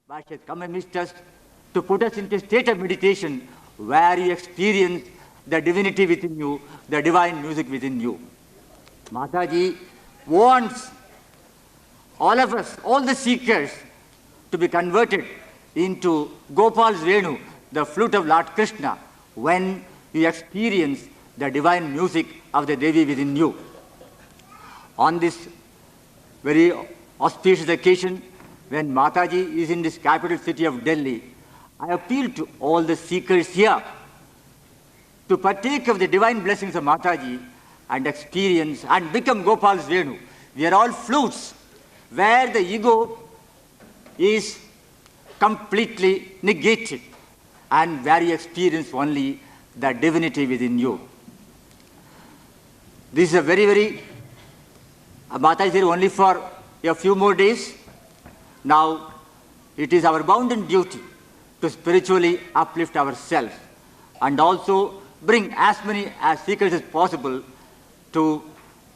but she has come amidst us to put us into a state of meditation where you experience the divinity within you, the divine music within you. Mataji wants all of us, all the seekers, to be converted into Gopal's Venu, the flute of Lord Krishna, when you experience the divine music of the Devi within you. On this very auspicious occasion, when Mataji is in this capital city of Delhi, I appeal to all the seekers here to partake of the divine blessings of Mataji and experience and become Gopal's Venu. We are all flutes where the ego is completely negated and where you experience only the divinity within you. This is a very Mataji is here only for a few more days. Now, it is our bounden duty to spiritually uplift ourselves and also bring as many as seekers as possible to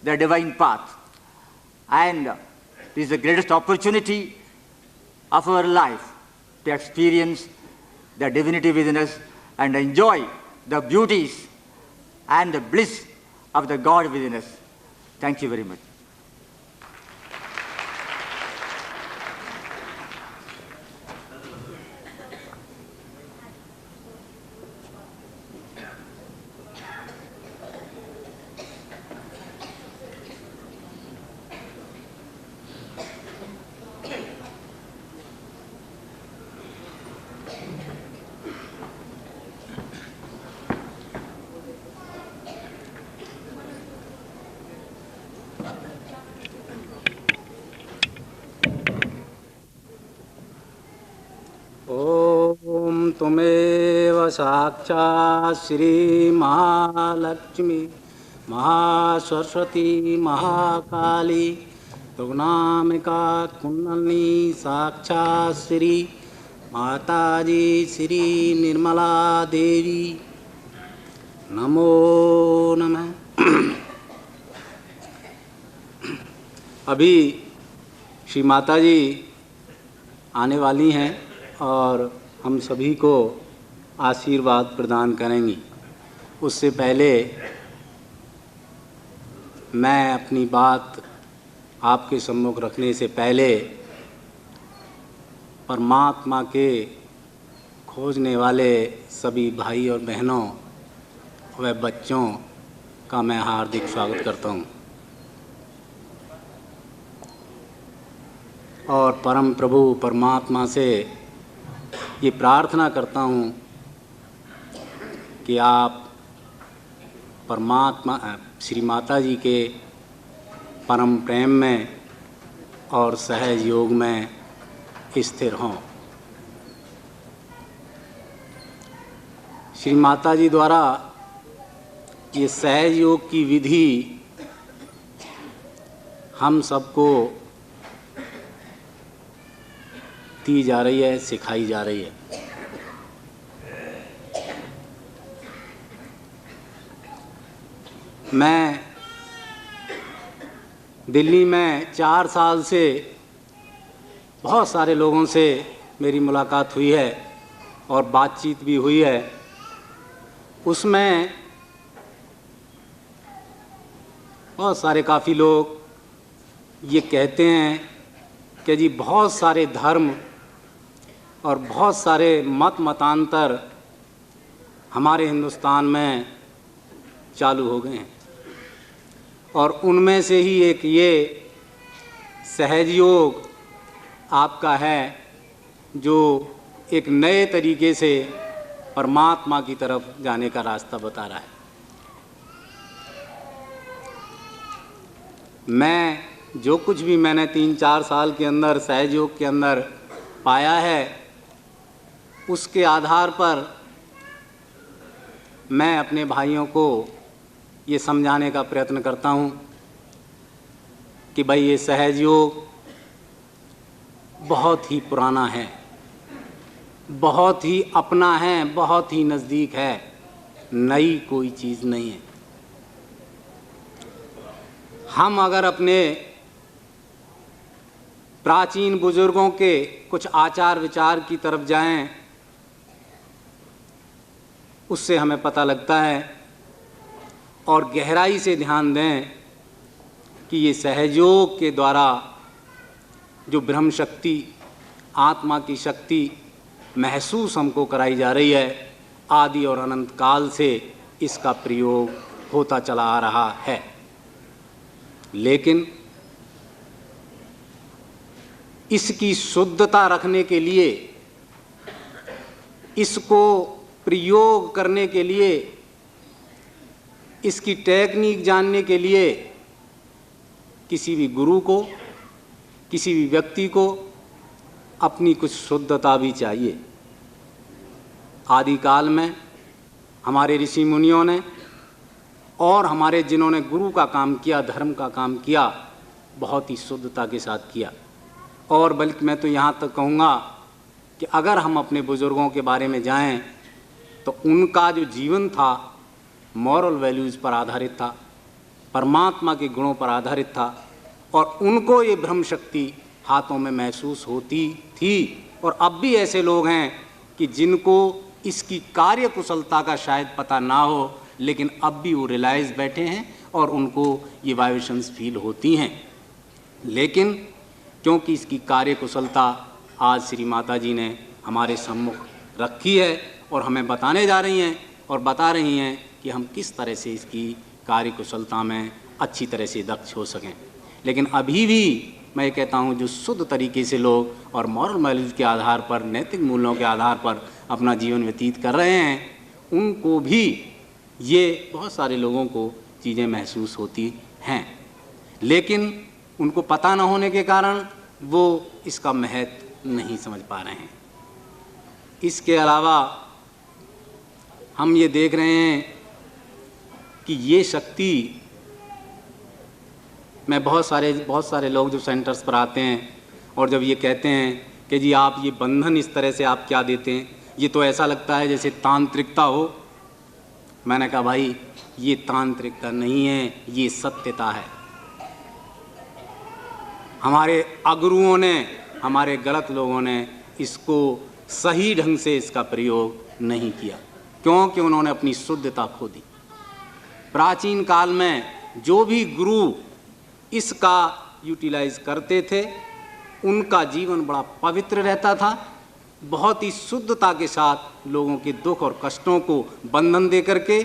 the divine path. And this is the greatest opportunity of our life to experience the divinity within us and enjoy the beauties and the bliss of the God within us. Thank you very much. त्वमेव साक्षात् श्री महालक्ष्मी महासरस्वती महाकाली दुर्गाम्बिका कुंडलिनी साक्षात् श्री माताजी श्री निर्मला देवी नमो नमः। अभी श्री माताजी आने वाली हैं और हम सभी को आशीर्वाद प्रदान करेंगी। उससे पहले मैं अपनी बात आपके सम्मुख रखने से पहले परमात्मा के खोजने वाले सभी भाई और बहनों व बच्चों का मैं हार्दिक स्वागत करता हूँ और परम प्रभु परमात्मा से ये प्रार्थना करता हूँ कि आप परमात्मा श्री माता जी के परम प्रेम में और सहज योग में स्थिर हों। श्री माता जी द्वारा ये सहज योग की विधि हम सबको दी जा रही है, सिखाई जा रही है। मैं दिल्ली में 4 साल से बहुत सारे लोगों से मेरी मुलाकात हुई है और बातचीत भी हुई है। उसमें बहुत सारे काफ़ी लोग ये कहते हैं कि जी बहुत सारे धर्म और बहुत सारे मतांतर हमारे हिंदुस्तान में चालू हो गए हैं और उनमें से ही एक ये सहज योग आपका है जो एक नए तरीके से परमात्मा की तरफ जाने का रास्ता बता रहा है। मैं जो कुछ भी मैंने 3-4 साल के अंदर सहज योग के अंदर पाया है उसके आधार पर मैं अपने भाइयों को ये समझाने का प्रयत्न करता हूँ कि भाई ये सहज योग बहुत ही पुराना है, बहुत ही अपना है, बहुत ही नज़दीक है, नई कोई चीज़ नहीं है। हम अगर अपने प्राचीन बुजुर्गों के कुछ आचार विचार की तरफ जाएं, उससे हमें पता लगता है, और गहराई से ध्यान दें कि ये सहयोग के द्वारा जो ब्रह्म शक्ति, आत्मा की शक्ति महसूस हमको कराई जा रही है, आदि और अनंत काल से इसका प्रयोग होता चला आ रहा है। लेकिन इसकी शुद्धता रखने के लिए, इसको प्रयोग करने के लिए, इसकी टेक्निक जानने के लिए किसी भी गुरु को, किसी भी व्यक्ति को अपनी कुछ शुद्धता भी चाहिए। आदिकाल में हमारे ऋषि मुनियों ने और हमारे जिन्होंने गुरु का काम किया, धर्म का काम किया, बहुत ही शुद्धता के साथ किया। और बल्कि मैं तो यहाँ तक कहूँगा कि अगर हम अपने बुजुर्गों के बारे में जाएं तो उनका जो जीवन था मॉरल वैल्यूज़ पर आधारित था, परमात्मा के गुणों पर आधारित था, और उनको ये ब्रह्म शक्ति हाथों में महसूस होती थी। और अब भी ऐसे लोग हैं कि जिनको इसकी कार्य कुशलता का शायद पता ना हो, लेकिन अब भी वो रियलाइज बैठे हैं और उनको ये वाइब्रेशंस फील होती हैं। लेकिन क्योंकि इसकी कार्य कुशलता आज श्री माता जी ने हमारे सम्मुख रखी है और हमें बताने जा रही हैं और बता रही हैं कि हम किस तरह से इसकी कार्य कुशलता में अच्छी तरह से दक्ष हो सकें। लेकिन अभी भी मैं कहता हूँ जो शुद्ध तरीके से लोग और मॉरल वैल्यूज़ के आधार पर, नैतिक मूल्यों के आधार पर अपना जीवन व्यतीत कर रहे हैं, उनको भी ये बहुत सारे लोगों को चीज़ें महसूस होती हैं, लेकिन उनको पता न होने के कारण वो इसका महत्व नहीं समझ पा रहे हैं। इसके अलावा हम ये देख रहे हैं कि ये शक्ति में बहुत सारे लोग जो सेंटर्स पर आते हैं और जब ये कहते हैं कि जी आप ये बंधन इस तरह से आप क्या देते हैं, ये तो ऐसा लगता है जैसे तांत्रिकता हो। मैंने कहा भाई ये तांत्रिकता नहीं है, ये सत्यता है। हमारे अगुरुओं ने, हमारे गलत लोगों ने इसको सही ढंग से इसका प्रयोग नहीं किया, क्योंकि उन्होंने अपनी शुद्धता खो दी। प्राचीन काल में जो भी गुरु इसका यूटिलाइज करते थे उनका जीवन बड़ा पवित्र रहता था, बहुत ही शुद्धता के साथ लोगों के दुख और कष्टों को बंधन दे करके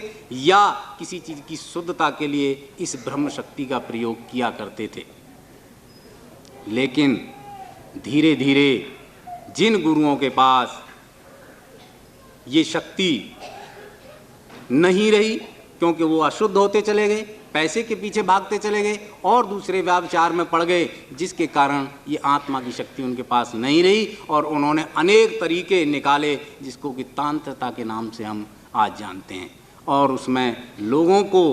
या किसी चीज़ की शुद्धता के लिए इस ब्रह्म शक्ति का प्रयोग किया करते थे। लेकिन धीरे धीरे जिन गुरुओं के पास ये शक्ति नहीं रही, क्योंकि वो अशुद्ध होते चले गए, पैसे के पीछे भागते चले गए और दूसरे व्याचार में पड़ गए, जिसके कारण ये आत्मा की शक्ति उनके पास नहीं रही और उन्होंने अनेक तरीके निकाले जिसको कि तांत्रिकता के नाम से हम आज जानते हैं, और उसमें लोगों को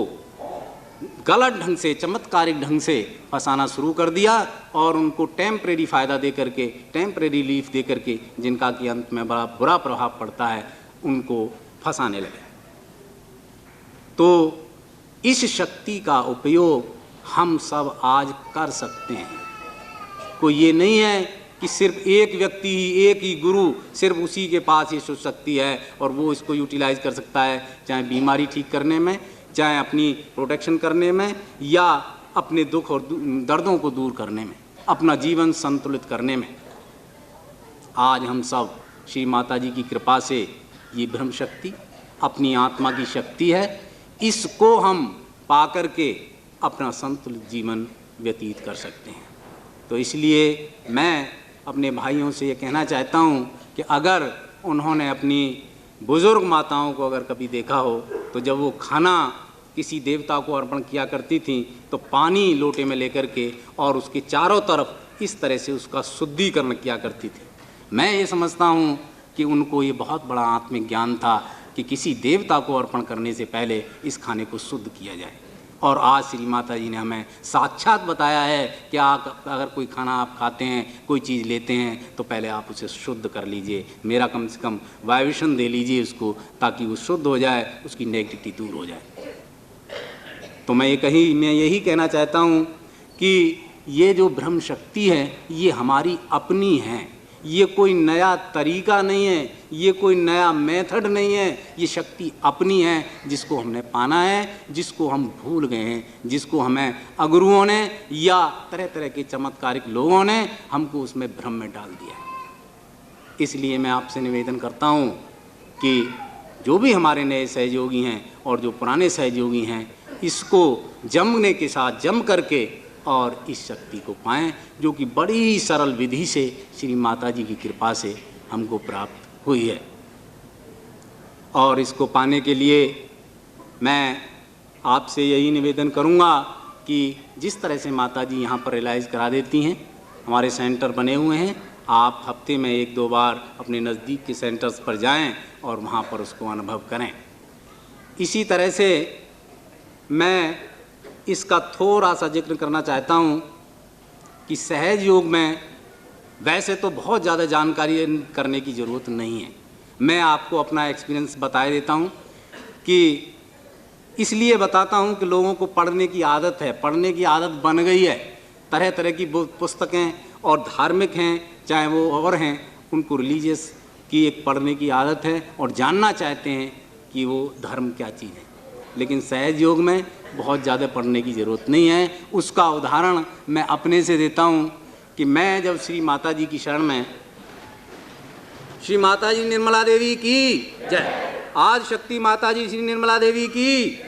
गलत ढंग से, चमत्कारिक ढंग से फंसाना शुरू कर दिया और उनको टेम्परेरी फ़ायदा दे करके, टेम्परेरी रिलीफ दे करके, जिनका कि अंत में बड़ा बुरा प्रभाव पड़ता है, उनको फंसाने लगे। तो इस शक्ति का उपयोग हम सब आज कर सकते हैं। कोई ये नहीं है कि सिर्फ एक व्यक्ति ही, एक ही गुरु, सिर्फ उसी के पास ये शक्ति है और वो इसको यूटिलाइज कर सकता है, चाहे बीमारी ठीक करने में, चाहे अपनी प्रोटेक्शन करने में, या अपने दुख और दर्दों को दूर करने में, अपना जीवन संतुलित करने में। आज हम सब श्री माता जी की कृपा से ये ब्रह्म शक्ति अपनी आत्मा की शक्ति है, इसको हम पा करके अपना संतुलित जीवन व्यतीत कर सकते हैं। तो इसलिए मैं अपने भाइयों से ये कहना चाहता हूँ कि अगर उन्होंने अपनी बुज़ुर्ग माताओं को अगर कभी देखा हो तो जब वो खाना किसी देवता को अर्पण किया करती थी तो पानी लोटे में लेकर के और उसके चारों तरफ इस तरह से उसका शुद्धिकरण किया करती थी। मैं ये समझता हूँ कि उनको ये बहुत बड़ा आत्मिक ज्ञान था कि किसी देवता को अर्पण करने से पहले इस खाने को शुद्ध किया जाए। और आज श्री माता जी ने हमें साक्षात बताया है कि आप अगर कोई खाना आप खाते हैं, कोई चीज़ लेते हैं, तो पहले आप उसे शुद्ध कर लीजिए, मेरा कम से कम वाइब्रेशन दे लीजिए उसको, ताकि वो शुद्ध हो जाए, उसकी नेगेटिविटी दूर हो जाए। तो मैं यही कहना चाहता हूँ कि ये जो ब्रह्म शक्ति है ये हमारी अपनी है, ये कोई नया तरीका नहीं है, ये कोई नया मेथड नहीं है, ये शक्ति अपनी है जिसको हमने पाना है, जिसको हम भूल गए हैं, जिसको हमें अगुरुओं ने या तरह तरह के चमत्कारिक लोगों ने हमको उसमें भ्रम में डाल दिया है। इसलिए मैं आपसे निवेदन करता हूँ कि जो भी हमारे नए सहयोगी हैं और जो पुराने सहयोगी हैं, इसको जमने के साथ जम करके और इस शक्ति को पाएं जो कि बड़ी सरल विधि से श्री माता जी की कृपा से हमको प्राप्त हुई है। और इसको पाने के लिए मैं आपसे यही निवेदन करूंगा कि जिस तरह से माता जी यहाँ पर रियलाइज़ करा देती हैं, हमारे सेंटर बने हुए हैं, आप हफ्ते में 1-2 बार अपने नज़दीक के सेंटर्स पर जाएं और वहाँ पर उसको अनुभव करें। इसी तरह से मैं इसका थोड़ा सा जिक्र करना चाहता हूँ कि सहज योग में वैसे तो बहुत ज़्यादा जानकारी करने की ज़रूरत नहीं है। मैं आपको अपना एक्सपीरियंस बता देता हूँ कि इसलिए बताता हूँ कि लोगों को पढ़ने की आदत है, पढ़ने की आदत बन गई है। तरह तरह की पुस्तकें और धार्मिक हैं चाहे वो और हैं, उनको रिलीजियस की एक पढ़ने की आदत है और जानना चाहते हैं कि वो धर्म क्या चीज़ है। लेकिन सहज योग में बहुत ज़्यादा पढ़ने की ज़रूरत नहीं है। उसका उदाहरण मैं अपने से देता हूँ कि मैं जब श्री माता जी की शरण में, श्री माता जी निर्मला देवी की जय, आज शक्ति माता जी श्री निर्मला देवी की,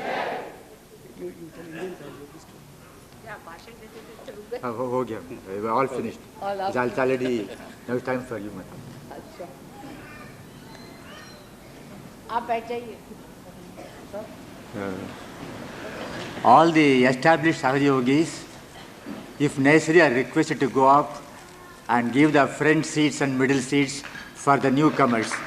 हो गया, all finished, already now time for you madam. अच्छा, आप बैठ जाइए। All the established Sahaja-yogis, if necessary, are requested to go up and give the front seats and middle seats for the newcomers.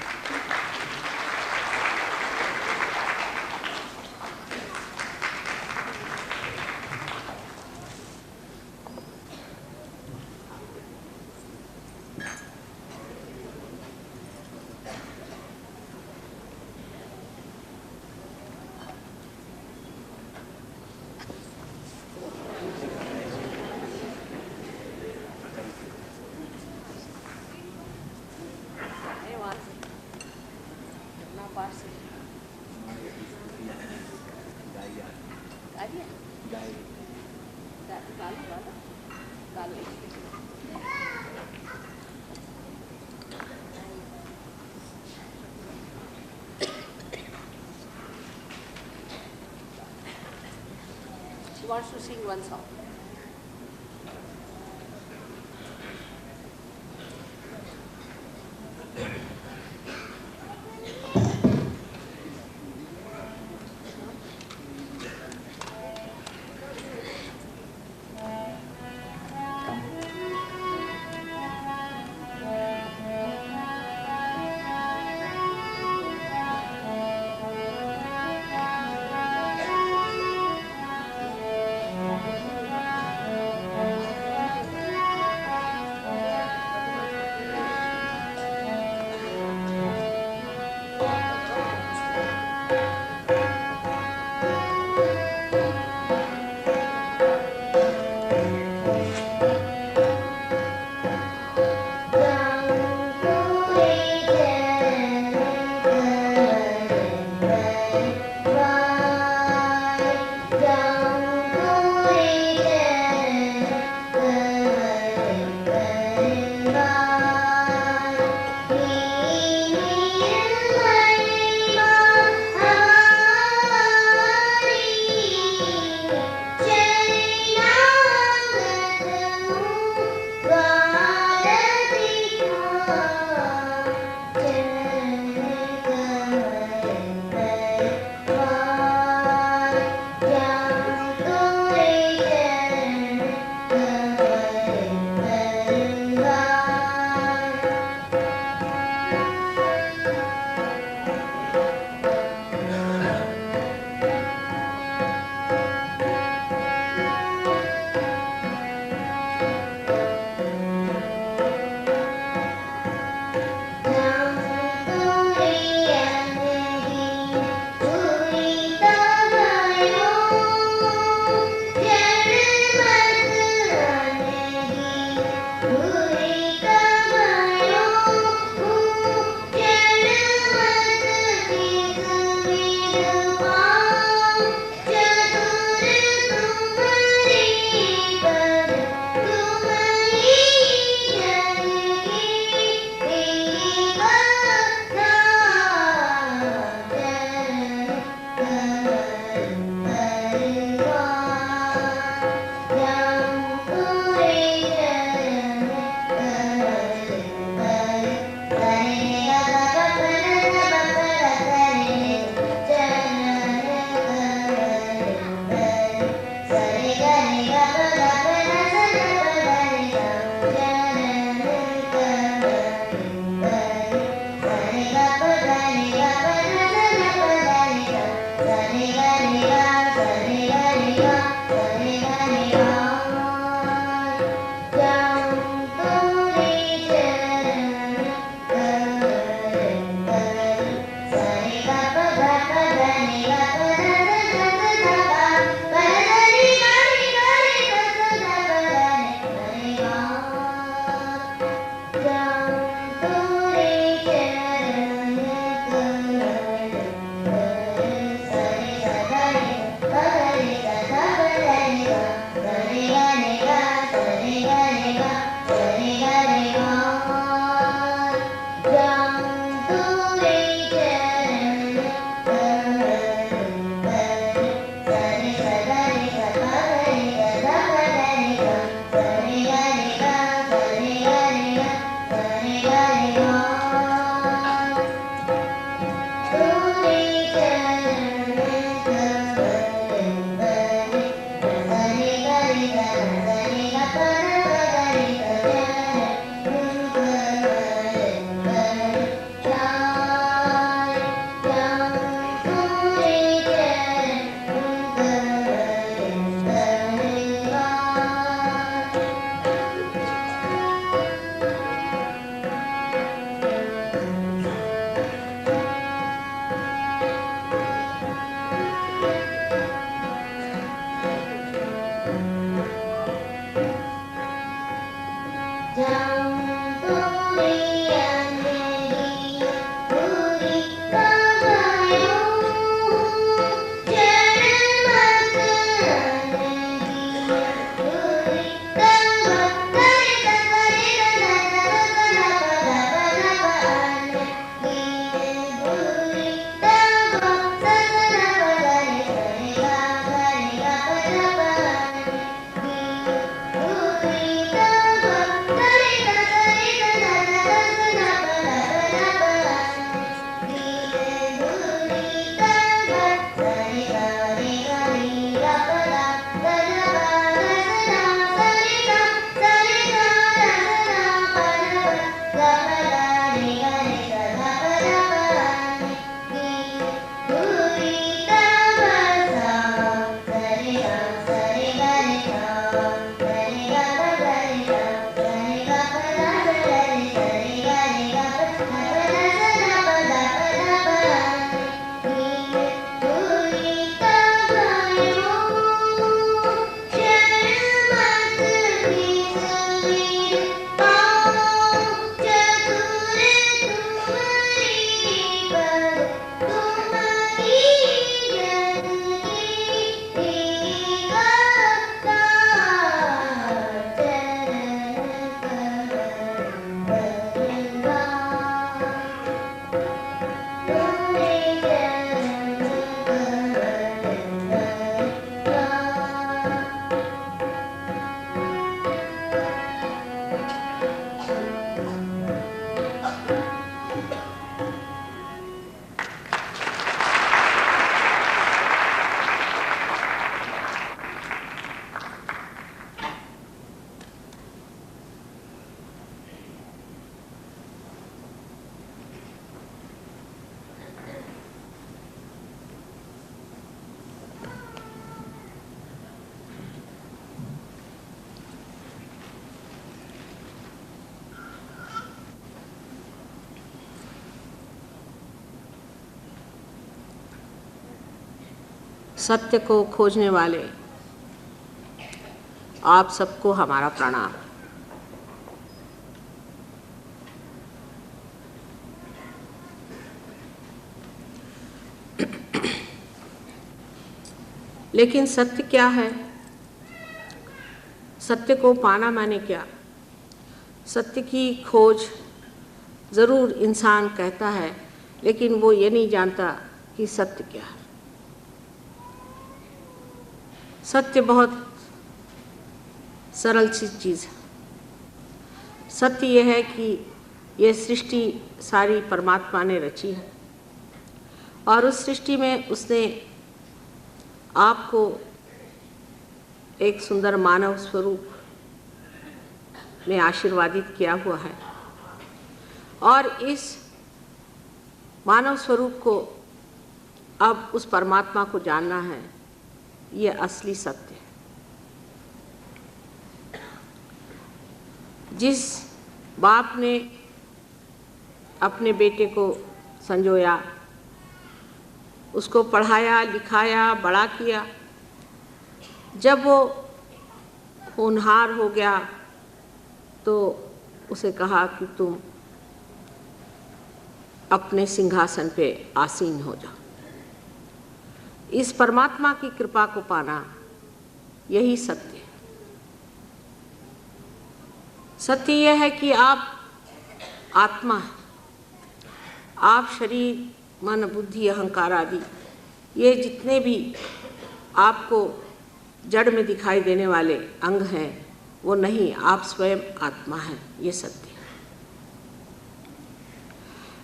She wants to sing one song. सत्य को खोजने वाले आप सबको हमारा प्रणाम। लेकिन सत्य क्या है? सत्य को पाना माने क्या? सत्य की खोज ज़रूर इंसान कहता है, लेकिन वो ये नहीं जानता कि सत्य क्या है। सत्य बहुत सरल सी चीज़ है। सत्य ये है कि ये सृष्टि सारी परमात्मा ने रची है और उस सृष्टि में उसने आपको एक सुंदर मानव स्वरूप में आशीर्वादित किया हुआ है और इस मानव स्वरूप को अब उस परमात्मा को जानना है। ये असली सत्य है। जिस बाप ने अपने बेटे को संजोया, उसको पढ़ाया लिखाया बड़ा किया, जब वो होनहार हो गया तो उसे कहा कि तुम अपने सिंहासन पे आसीन हो जाओ। इस परमात्मा की कृपा को पाना यही सत्य है। सत्य यह है कि आप आत्मा हैं। आप शरीर, मन, बुद्धि, अहंकार आदि ये जितने भी आपको जड़ में दिखाई देने वाले अंग हैं, वो नहीं, आप स्वयं आत्मा हैं। ये सत्य है।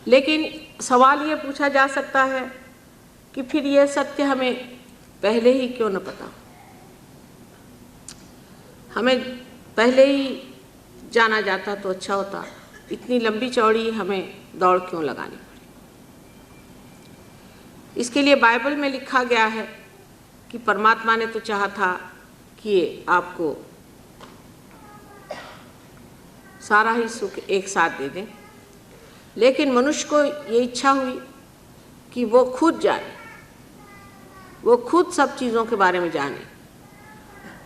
लेकिन सवाल ये पूछा जा सकता है कि फिर ये सत्य हमें पहले ही क्यों न पता? हमें पहले ही जाना जाता तो अच्छा होता। इतनी लंबी चौड़ी हमें दौड़ क्यों लगानी पड़ी? इसके लिए बाइबल में लिखा गया है कि परमात्मा ने तो चाहा था कि आपको सारा ही सुख एक साथ दे दें, लेकिन मनुष्य को ये इच्छा हुई कि वो खुद जाने, वो खुद सब चीज़ों के बारे में जाने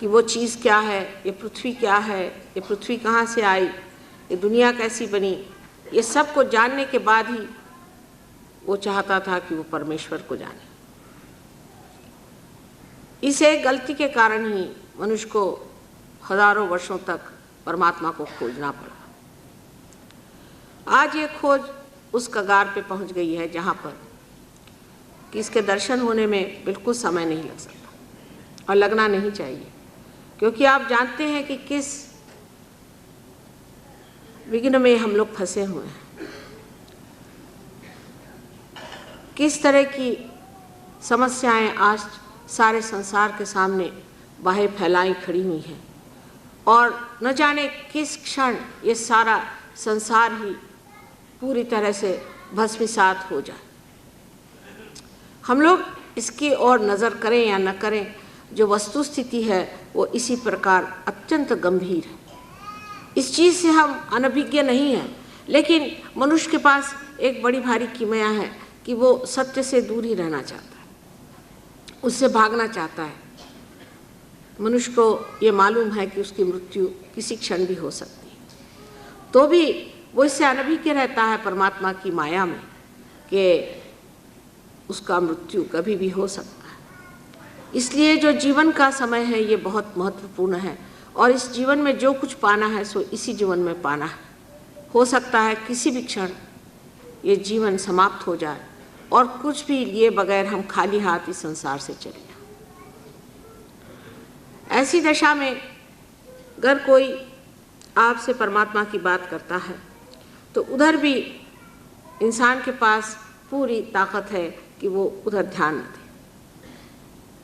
कि वो चीज़ क्या है, ये पृथ्वी क्या है, ये पृथ्वी कहाँ से आई, ये दुनिया कैसी बनी। ये सब को जानने के बाद ही वो चाहता था कि वो परमेश्वर को जाने। इस एक गलती के कारण ही मनुष्य को हजारों वर्षों तक परमात्मा को खोजना पड़ा। आज ये खोज उस कगार पे पहुंच गई है जहाँ पर कि इसके दर्शन होने में बिल्कुल समय नहीं लग सकता और लगना नहीं चाहिए, क्योंकि आप जानते हैं कि किस विघ्न में हम लोग फंसे हुए हैं, किस तरह की समस्याएं आज सारे संसार के सामने बाहें फैलाई खड़ी हुई हैं और न जाने किस क्षण ये सारा संसार ही पूरी तरह से भस्मीसात हो जाए। हम लोग इसकी ओर नज़र करें या न करें, जो वस्तु स्थिति है वो इसी प्रकार अत्यंत गंभीर है। इस चीज़ से हम अनभिज्ञ नहीं हैं, लेकिन मनुष्य के पास एक बड़ी भारी किमिया है कि वो सत्य से दूर ही रहना चाहता है, उससे भागना चाहता है। मनुष्य को ये मालूम है कि उसकी मृत्यु किसी क्षण भी हो सकती है, तो भी वो इससे अनभिज्ञ रहता है परमात्मा की माया में कि उसका मृत्यु कभी भी हो सकता है। इसलिए जो जीवन का समय है ये बहुत महत्वपूर्ण है और इस जीवन में जो कुछ पाना है सो इसी जीवन में पाना है। हो सकता है किसी भी क्षण ये जीवन समाप्त हो जाए और कुछ भी लिए बगैर हम खाली हाथ इस संसार से चले जाएं। ऐसी दशा में अगर कोई आपसे परमात्मा की बात करता है तो उधर भी इंसान के पास पूरी ताकत है कि वो उधर ध्यान न दे,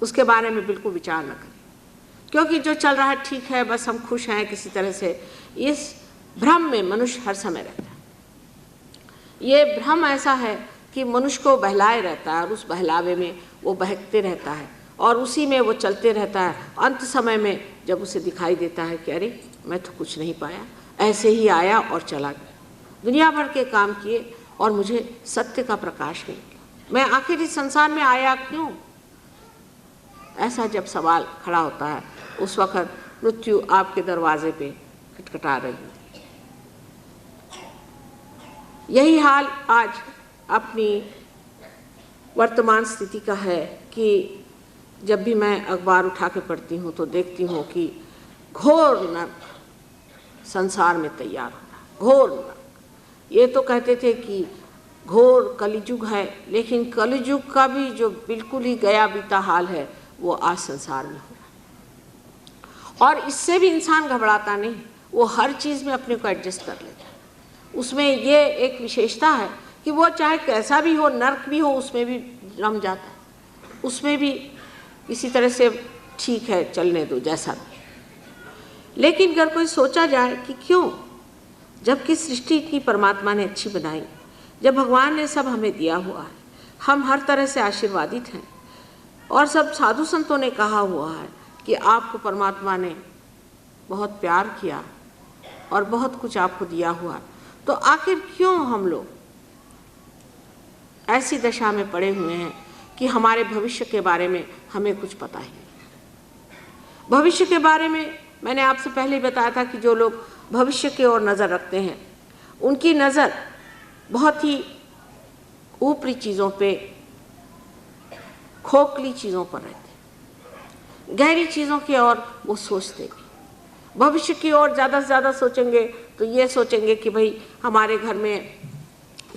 उसके बारे में बिल्कुल विचार न करे, क्योंकि जो चल रहा है ठीक है, बस हम खुश हैं किसी तरह से। इस भ्रम में मनुष्य हर समय रहता है। ये भ्रम ऐसा है कि मनुष्य को बहलाए रहता है और उस बहलावे में वो बहकते रहता है और उसी में वो चलते रहता है। अंत समय में जब उसे दिखाई देता है कि अरे मैं तो कुछ नहीं पाया, ऐसे ही आया और चला गया, दुनिया भर के काम किए और मुझे सत्य का प्रकाश नहीं मिला। मैं आखिर इस संसार में आया क्यों? ऐसा जब सवाल खड़ा होता है, उस वक्त मृत्यु आपके दरवाजे पे खटखटा रही होती है। यही हाल आज अपनी वर्तमान स्थिति का है कि जब भी मैं अखबार उठा के पढ़ती हूँ तो देखती हूँ कि घोर नरक संसार में तैयार हो रहा है, घोर नरक। ये तो कहते थे कि घोर कलिजुग है, लेकिन कलिजुग का भी जो बिल्कुल ही गया बीता हाल है वो आज संसार में हो रहा है। और इससे भी इंसान घबराता नहीं, वो हर चीज़ में अपने को एडजस्ट कर लेता है। उसमें ये एक विशेषता है कि वो चाहे कैसा भी हो, नर्क भी हो, उसमें भी रम जाता है, उसमें भी किसी तरह से ठीक है चलने दो जैसा भी। लेकिन अगर कोई सोचा जाए कि क्यों, जबकि सृष्टि की परमात्मा ने अच्छी बनाई, जब भगवान ने सब हमें दिया हुआ है, हम हर तरह से आशीर्वादित हैं, और सब साधु संतों ने कहा हुआ है कि आपको परमात्मा ने बहुत प्यार किया और बहुत कुछ आपको दिया हुआ है, तो आखिर क्यों हम लोग ऐसी दशा में पड़े हुए हैं कि हमारे भविष्य के बारे में हमें कुछ पता ही नहीं। भविष्य के बारे में मैंने आपसे पहले ही बताया था कि जो लोग भविष्य की ओर नज़र रखते हैं, उनकी नज़र बहुत ही ऊपरी चीज़ों पे, खोखली चीज़ों पर रहते हैं। गहरी चीज़ों की ओर वो सोचते भी। भविष्य की ओर ज़्यादा से ज़्यादा सोचेंगे तो ये सोचेंगे कि भाई हमारे घर में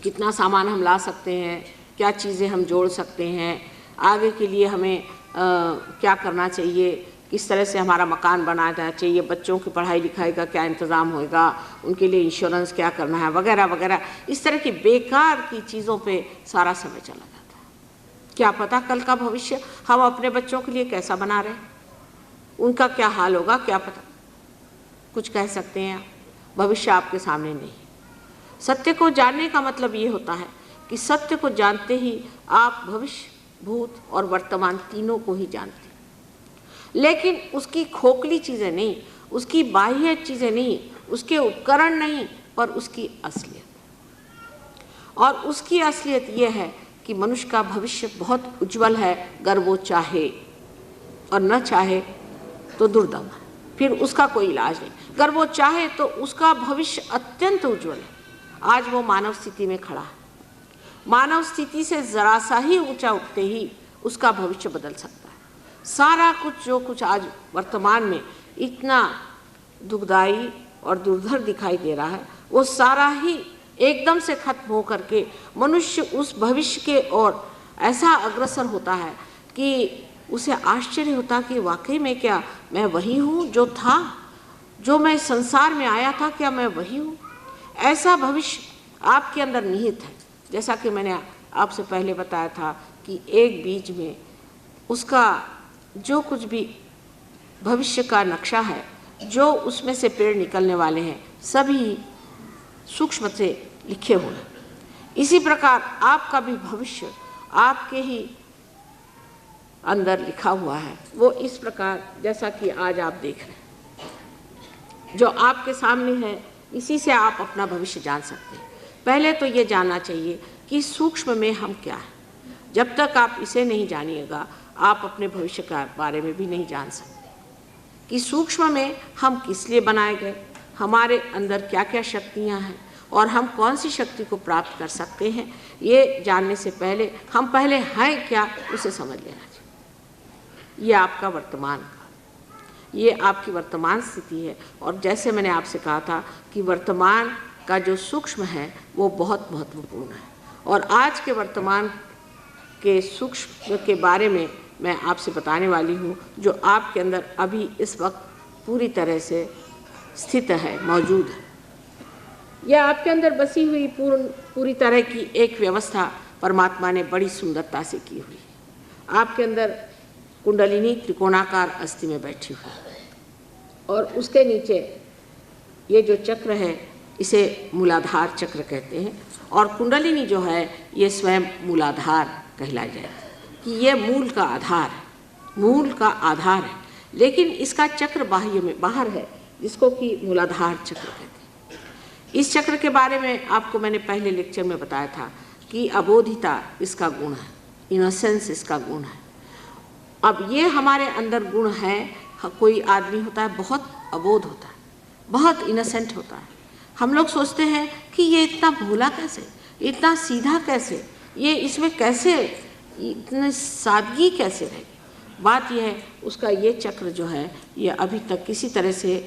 कितना सामान हम ला सकते हैं, क्या चीज़ें हम जोड़ सकते हैं, आगे के लिए हमें क्या करना चाहिए, किस तरह से हमारा मकान बनाना चाहिए, बच्चों की पढ़ाई लिखाई का क्या इंतज़ाम होएगा, उनके लिए इंश्योरेंस क्या करना है, वगैरह वगैरह। इस तरह की बेकार की चीज़ों पे सारा समय चला जाता है। क्या पता कल का भविष्य हम अपने बच्चों के लिए कैसा बना रहे हैं, उनका क्या हाल होगा, क्या पता। कुछ कह सकते हैं, भविष्य आपके सामने नहीं। सत्य को जानने का मतलब ये होता है कि सत्य को जानते ही आप भविष्य, भूत और वर्तमान तीनों को ही जानते हैं। लेकिन उसकी खोखली चीज़ें नहीं, उसकी बाह्य चीज़ें नहीं, उसके उपकरण नहीं, पर उसकी असलियत। और उसकी असलियत ये है कि मनुष्य का भविष्य बहुत उज्जवल है, अगर वो चाहे, और न चाहे तो दुर्दम है, फिर उसका कोई इलाज नहीं। अगर वो चाहे तो उसका भविष्य अत्यंत उज्जवल है। आज वो मानव स्थिति में खड़ा है। मानव स्थिति से ज़रा सा ही ऊंचा उठते ही उसका भविष्य बदल सकता है। सारा कुछ जो कुछ आज वर्तमान में इतना दुखदाई और दुर्धर दिखाई दे रहा है, वो सारा ही एकदम से खत्म हो करके मनुष्य उस भविष्य के ओर ऐसा अग्रसर होता है कि उसे आश्चर्य होता कि वाकई में क्या मैं वही हूँ जो था, जो मैं संसार में आया था, क्या मैं वही हूँ। ऐसा भविष्य आपके अंदर निहित है। जैसा कि मैंने आपसे पहले बताया था कि एक बीज में उसका जो कुछ भी भविष्य का नक्शा है, जो उसमें से पेड़ निकलने वाले हैं, सभी सूक्ष्म से लिखे हुए हैं। इसी प्रकार आपका भी भविष्य आपके ही अंदर लिखा हुआ है। वो इस प्रकार जैसा कि आज आप देख रहे हैं, जो आपके सामने है, इसी से आप अपना भविष्य जान सकते हैं। पहले तो ये जानना चाहिए कि सूक्ष्म में हम क्या हैं। जब तक आप इसे नहीं जानिएगा, आप अपने भविष्य के बारे में भी नहीं जान सकते कि सूक्ष्म में हम किस लिए बनाए गए, हमारे अंदर क्या क्या शक्तियाँ हैं और हम कौन सी शक्ति को प्राप्त कर सकते हैं। ये जानने से पहले हम पहले हैं क्या, उसे समझ लेना चाहिए। ये आपका वर्तमान का, ये आपकी वर्तमान स्थिति है। और जैसे मैंने आपसे कहा था कि वर्तमान का जो सूक्ष्म है वो बहुत महत्वपूर्ण है। और आज के वर्तमान के सूक्ष्म के बारे में मैं आपसे बताने वाली हूँ, जो आपके अंदर अभी इस वक्त पूरी तरह से स्थित है, मौजूद है। यह आपके अंदर बसी हुई पूरी तरह की एक व्यवस्था परमात्मा ने बड़ी सुंदरता से की हुई है। आपके अंदर कुंडलिनी त्रिकोणाकार अस्थि में बैठी हुई है, और उसके नीचे ये जो चक्र है इसे मूलाधार चक्र कहते हैं। और कुंडलिनी जो है ये स्वयं मूलाधार कहलाई जाए कि ये मूल का आधार है, मूल का आधार है। लेकिन इसका चक्र बाह्य में बाहर है, जिसको कि मूलाधार चक्र कहते हैं। इस चक्र के बारे में आपको मैंने पहले लेक्चर में बताया था कि अबोधिता इसका गुण है, इनोसेंस इसका गुण है। अब ये हमारे अंदर गुण है। कोई आदमी होता है बहुत अबोध होता है, बहुत इनोसेंट होता है। हम लोग सोचते हैं कि ये इतना भोला कैसे, इतना सीधा कैसे, ये इसमें कैसे इतनी सादगी कैसे रहेगी। बात यह है उसका ये चक्र जो है ये अभी तक किसी तरह से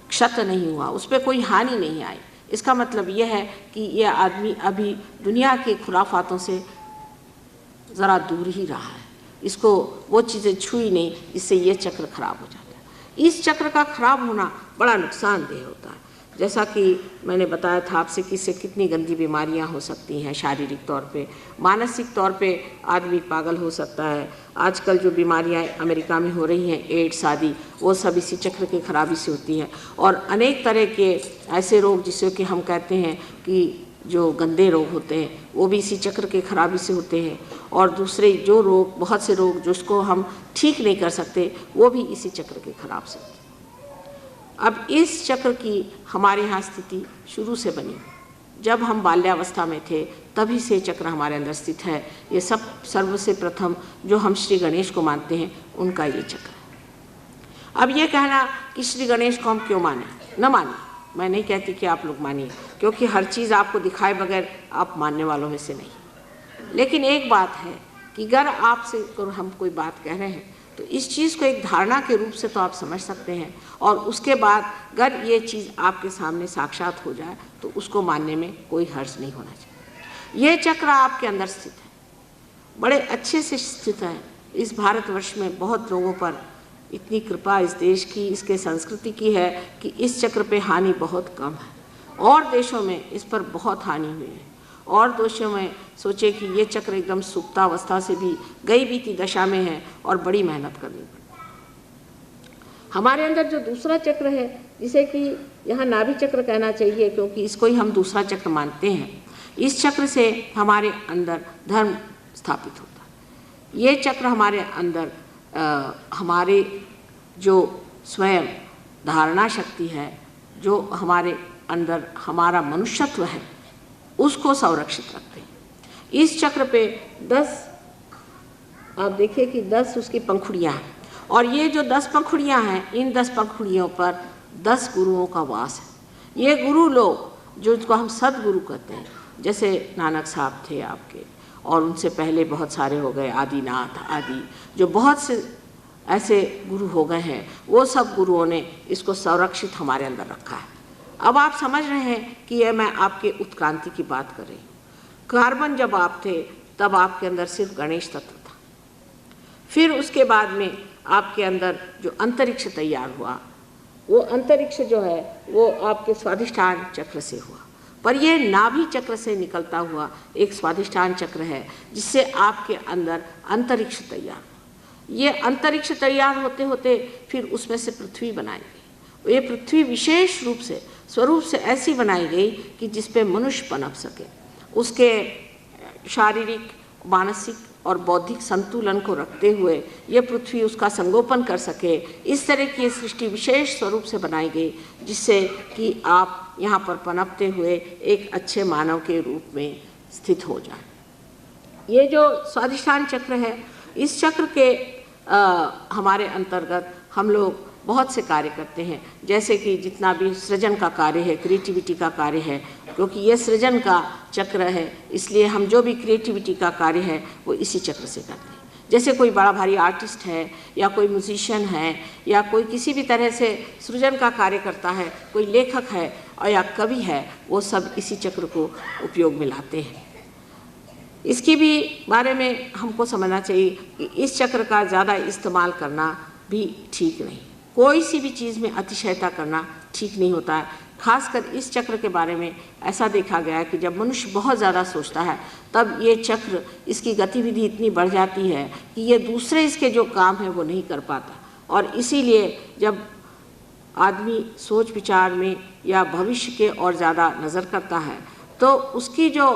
क्षत नहीं हुआ, उस पर कोई हानि नहीं आई। इसका मतलब यह है कि यह आदमी अभी दुनिया के खुराफातों से ज़रा दूर ही रहा है, इसको वो चीज़ें छुई नहीं, इससे ये चक्र खराब हो जाता है। इस चक्र का खराब होना बड़ा नुकसानदेह होता है। जैसा कि मैंने बताया था आपसे कि इससे कितनी गंदी बीमारियां हो सकती हैं, शारीरिक तौर पे, मानसिक तौर पे आदमी पागल हो सकता है। आजकल जो बीमारियां अमेरिका में हो रही हैं, एड्स आदि, वो सब इसी चक्र की खराबी से होती हैं। और अनेक तरह के ऐसे रोग जिसे कि हम कहते हैं कि जो गंदे रोग होते हैं वो भी इसी चक्र के खराबी से होते हैं। और दूसरे जो रोग, बहुत से रोग जिसको हम ठीक नहीं कर सकते, वो भी इसी चक्र के खराब से होते हैं। अब इस चक्र की हमारे यहाँ स्थिति शुरू से बनी। जब हम बाल्यावस्था में थे तभी से चक्र हमारे अंदर स्थित है। ये सब सर्व से प्रथम जो हम श्री गणेश को मानते हैं उनका ये चक्र है। अब ये कहना कि श्री गणेश को हम क्यों माने, न माने, मैं नहीं कहती कि आप लोग मानिए, क्योंकि हर चीज़ आपको दिखाए बगैर आप मानने वालों में से नहीं। लेकिन एक बात है कि अगर आपसे हम कोई बात कह रहे हैं तो इस चीज़ को एक धारणा के रूप से तो आप समझ सकते हैं, और उसके बाद अगर ये चीज़ आपके सामने साक्षात हो जाए तो उसको मानने में कोई हर्ज नहीं होना चाहिए। ये चक्र आपके अंदर स्थित है, बड़े अच्छे से स्थित है। इस भारतवर्ष में बहुत लोगों पर इतनी कृपा इस देश की, इसके संस्कृति की है कि इस चक्र पे हानि बहुत कम है। और देशों में इस पर बहुत हानि हुई है, और देशों में सोचे कि ये चक्र एकदम सुप्तावस्था से भी गई बीती दशा में है और बड़ी मेहनत करनी पड़ी। हमारे अंदर जो दूसरा चक्र है, जिसे कि यहाँ नाभि चक्र कहना चाहिए क्योंकि इसको ही हम दूसरा चक्र मानते हैं, इस चक्र से हमारे अंदर धर्म स्थापित होता है। ये चक्र हमारे अंदर हमारे जो स्वयं धारणा शक्ति है, जो हमारे अंदर हमारा मनुष्यत्व है, उसको संरक्षित रखते हैं। इस चक्र पे 10, आप देखिए कि 10 उसकी पंखुड़ियाँ हैं, और ये जो 10 पंखुड़ियाँ हैं, इन 10 पंखुड़ियों पर 10 गुरुओं का वास है। ये गुरु लोग जो इसको हम सदगुरु कहते हैं, जैसे नानक साहब थे आपके, और उनसे पहले बहुत सारे हो गए, आदिनाथ आदि, जो बहुत से ऐसे गुरु हो गए हैं, वो सब गुरुओं ने इसको संरक्षित हमारे अंदर रखा है। अब आप समझ रहे हैं कि यह मैं आपके उत्क्रांति की बात कर रही हूँ। कार्बन जब आप थे तब आपके अंदर सिर्फ गणेश तत्व था, फिर उसके बाद में आपके अंदर जो अंतरिक्ष तैयार हुआ, वो अंतरिक्ष जो है वो आपके स्वाधिष्ठान चक्र से हुआ। पर ये नाभि चक्र से निकलता हुआ एक स्वाधिष्ठान चक्र है, जिससे आपके अंदर अंतरिक्ष तैयार हुआ। ये अंतरिक्ष तैयार होते होते फिर उसमें से पृथ्वी बनाई गई। ये पृथ्वी विशेष रूप से स्वरूप से ऐसी बनाई गई कि जिस पे मनुष्य पनप सके, उसके शारीरिक, मानसिक और बौद्धिक संतुलन को रखते हुए ये पृथ्वी उसका संगोपन कर सके। इस तरह की ये सृष्टि विशेष स्वरूप से बनाई गई, जिससे कि आप यहाँ पर पनपते हुए एक अच्छे मानव के रूप में स्थित हो जाए। ये जो स्वाधिष्ठान चक्र है, इस चक्र के हमारे अंतर्गत हम लोग बहुत से कार्य करते हैं, जैसे कि जितना भी सृजन का कार्य है, क्रिएटिविटी का कार्य है, क्योंकि ये सृजन का चक्र है, इसलिए हम जो भी क्रिएटिविटी का कार्य है वो इसी चक्र से करते हैं। जैसे कोई बड़ा भारी आर्टिस्ट है, या कोई म्यूजिशियन है, या कोई किसी भी तरह से सृजन का कार्य करता है, कोई लेखक है और या कवि है, वो सब इसी चक्र को उपयोग में लाते हैं। इसकी भी बारे में हमको समझना चाहिए कि इस चक्र का ज़्यादा इस्तेमाल करना भी ठीक नहीं। कोई सी भी चीज़ में अतिशयता करना ठीक नहीं होता है। खासकर इस चक्र के बारे में ऐसा देखा गया है कि जब मनुष्य बहुत ज़्यादा सोचता है तब ये चक्र, इसकी गतिविधि इतनी बढ़ जाती है कि ये दूसरे इसके जो काम है वो नहीं कर पाता। और इसीलिए जब आदमी सोच विचार में या भविष्य के और ज़्यादा नज़र करता है तो उसकी जो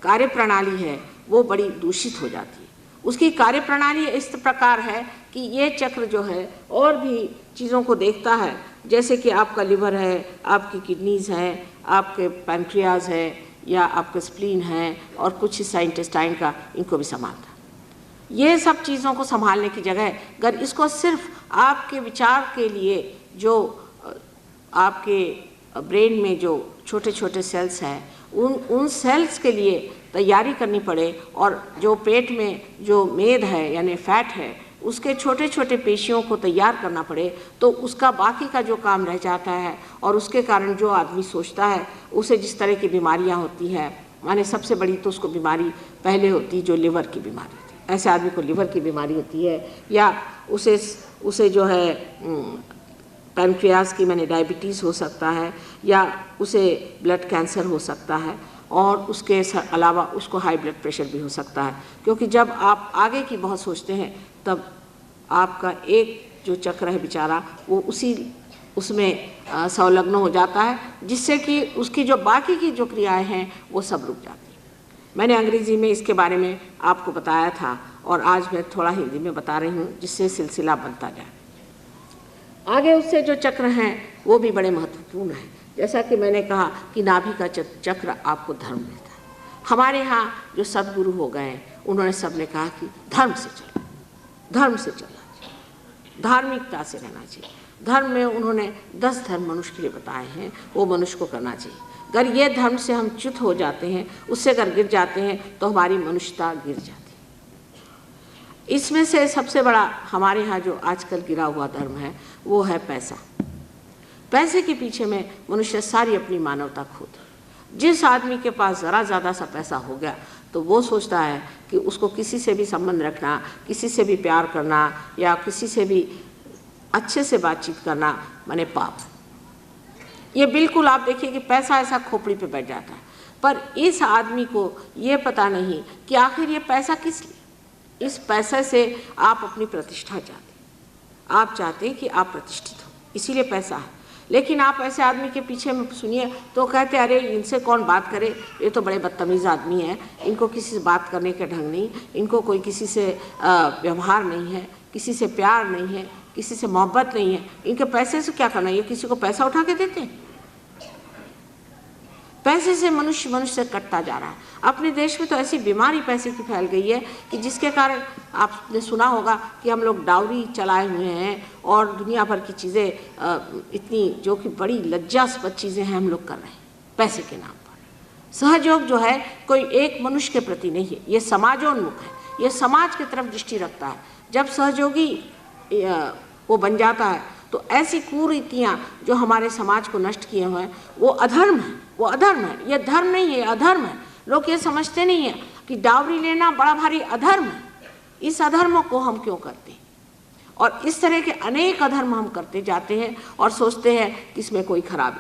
कार्य प्रणाली है वो बड़ी दूषित हो जाती है। उसकी कार्य प्रणाली इस प्रकार है कि ये चक्र जो है और भी चीज़ों को देखता है, जैसे कि आपका लिवर है, आपकी किडनीज़ हैं, आपके पैंक्रियाज है, या आपका स्प्लीन है, और कुछ हिस्सा इंटेस्टाइन का, इनको भी संभालता है। ये सब चीज़ों को संभालने की जगह अगर इसको सिर्फ आपके विचार के लिए जो आपके ब्रेन में जो छोटे छोटे सेल्स हैं उन सेल्स के लिए तैयारी करनी पड़े और जो पेट में जो मेद है यानी फैट है उसके छोटे छोटे पेशियों को तैयार करना पड़े, तो उसका बाकी का जो काम रह जाता है और उसके कारण जो आदमी सोचता है उसे जिस तरह की बीमारियां होती हैं, माने सबसे बड़ी तो उसको बीमारी पहले होती जो लिवर की बीमारी होती, ऐसे आदमी को लिवर की बीमारी होती है, या उसे जो है पैनक्रियाज की माने डायबिटीज़ हो सकता है, या उसे ब्लड कैंसर हो सकता है, और उसके अलावा उसको हाई ब्लड प्रेशर भी हो सकता है। क्योंकि जब आप आगे की बहुत सोचते हैं तब आपका एक जो चक्र है बेचारा वो उसमें संलग्न हो जाता है, जिससे कि उसकी जो बाकी की जो क्रियाएं हैं वो सब रुक जाती हैं। मैंने अंग्रेज़ी में इसके बारे में आपको बताया था और आज मैं थोड़ा हिंदी में बता रही हूँ जिससे सिलसिला बनता जाए। आगे उससे जो चक्र हैं वो भी बड़े महत्वपूर्ण हैं। जैसा कि मैंने कहा कि नाभि का चक्र आपको धर्म देता है। हमारे यहाँ जो सद्गुरु हो गए उन्होंने सबने कहा कि धर्म से चलो, धर्म से चलना चाहिए, धार्मिकता से रहना चाहिए। धर्म में उन्होंने 10 धर्म मनुष्य के लिए बताए हैं, वो मनुष्य को करना चाहिए। अगर ये धर्म से हम च्युत हो जाते हैं, उससे अगर गिर जाते हैं तो हमारी मनुष्यता गिर जाती है। इसमें से सबसे बड़ा हमारे यहाँ जो आजकल गिरा हुआ धर्म है वो है पैसा। पैसे के पीछे में मनुष्य सारी अपनी मानवता खो दे। जिस आदमी के पास ज़रा ज़्यादा सा पैसा हो गया तो वो सोचता है कि उसको किसी से भी संबंध रखना, किसी से भी प्यार करना या किसी से भी अच्छे से बातचीत करना माने पाप। ये बिल्कुल आप देखिए कि पैसा ऐसा खोपड़ी पे बैठ जाता है, पर इस आदमी को ये पता नहीं कि आखिर ये पैसा किस लिए। इस पैसे से आप अपनी प्रतिष्ठा चाहते हैं, आप चाहते हैं कि आप प्रतिष्ठित हो, इसीलिए पैसा है। लेकिन आप ऐसे आदमी के पीछे में सुनिए तो कहते अरे इनसे कौन बात करे, ये तो बड़े बदतमीज़ आदमी हैं, इनको किसी से बात करने का ढंग नहीं, इनको कोई किसी से व्यवहार नहीं है, किसी से प्यार नहीं है, किसी से मोहब्बत नहीं है, इनके पैसे से क्या करना, ये किसी को पैसा उठा के देते हैं। पैसे से मनुष्य से कटता जा रहा है। अपने देश में तो ऐसी बीमारी पैसे की फैल गई है कि जिसके कारण आपने सुना होगा कि हम लोग डाउरी चलाए हुए हैं और दुनिया भर की चीज़ें इतनी जो कि बड़ी लज्जास्पद चीज़ें हैं हम लोग कर रहे हैं पैसे के नाम पर। सहयोग जो है कोई एक मनुष्य के प्रति नहीं है, ये समाजोन्मुख है, ये समाज की तरफ दृष्टि रखता है। जब सहयोगी वो बन जाता है तो ऐसी कुरीतियाँ जो हमारे समाज को नष्ट किए हुए हैं वो अधर्म है, वो अधर्म है। ये धर्म नहीं है, अधर्म है। लोग ये समझते नहीं है कि डावरी लेना बड़ा भारी अधर्म है। इस अधर्म को हम क्यों करते हैं? और इस तरह के अनेक अधर्म हम करते जाते हैं और सोचते हैं कि इसमें कोई खराबी।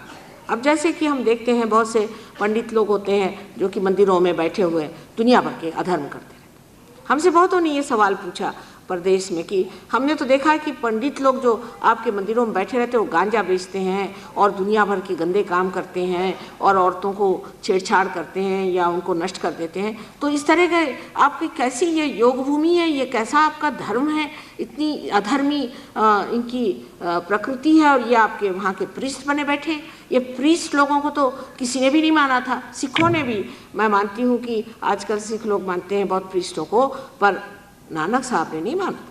अब जैसे कि हम देखते हैं बहुत से पंडित लोग होते हैं जो कि मंदिरों में बैठे हुए दुनिया भर के अधर्म करते रहते। हमसे बहुतों ने ये सवाल पूछा प्रदेश में कि हमने तो देखा है कि पंडित लोग जो आपके मंदिरों में बैठे रहते हैं वो गांजा बेचते हैं और दुनिया भर के गंदे काम करते हैं और औरतों को छेड़छाड़ करते हैं या उनको नष्ट कर देते हैं। तो इस तरह के आपकी कैसी ये योग भूमि है, ये कैसा आपका धर्म है, इतनी अधर्मी इनकी प्रकृति है और ये आपके वहाँ के प्रीस्ट बने बैठे। ये प्रीस्ट लोगों को तो किसी ने भी नहीं माना था, सिखों ने भी। मैं मानती हूँ कि आजकल सिख लोग मानते हैं बहुत प्रीस्टों को, पर नानक साहब ने नहीं माना,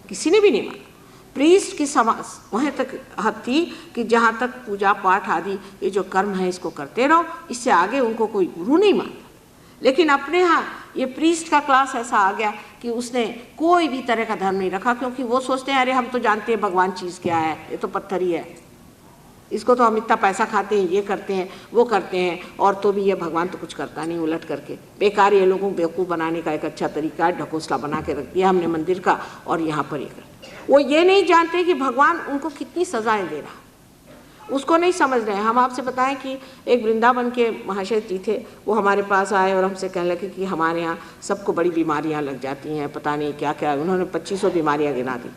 किसी ने भी नहीं माना। प्रीस्ट की समाज वहाँ तक हद थी कि जहाँ तक पूजा पाठ आदि ये जो कर्म है इसको करते रहो, इससे आगे उनको कोई गुरु नहीं मानता। लेकिन अपने यहाँ ये प्रीस्ट का क्लास ऐसा आ गया कि उसने कोई भी तरह का धर्म नहीं रखा, क्योंकि वो सोचते हैं अरे हम तो जानते हैं भगवान चीज़ क्या है, ये तो पत्थर ही है, इसको तो हम इतना पैसा खाते हैं, ये करते हैं, वो करते हैं, और तो भी ये भगवान तो कुछ करता नहीं। उलट करके बेकार ये लोगों को बेवकूफ़ बनाने का एक अच्छा तरीका है, ढकोसला बना के रख दिया हमने मंदिर का और यहाँ पर ये करते। वो ये नहीं जानते कि भगवान उनको कितनी सजाएं दे रहा, उसको नहीं समझ रहे हैं। हम आपसे बताएं कि एक वृंदावन के महाशय जी थे, वो हमारे पास आए और हमसे कहने लगे कि हमारे यहाँ सबको बड़ी बीमारियाँ लग जाती हैं, पता नहीं क्या क्या। उन्होंने 2500 बीमारियाँ गिना दी।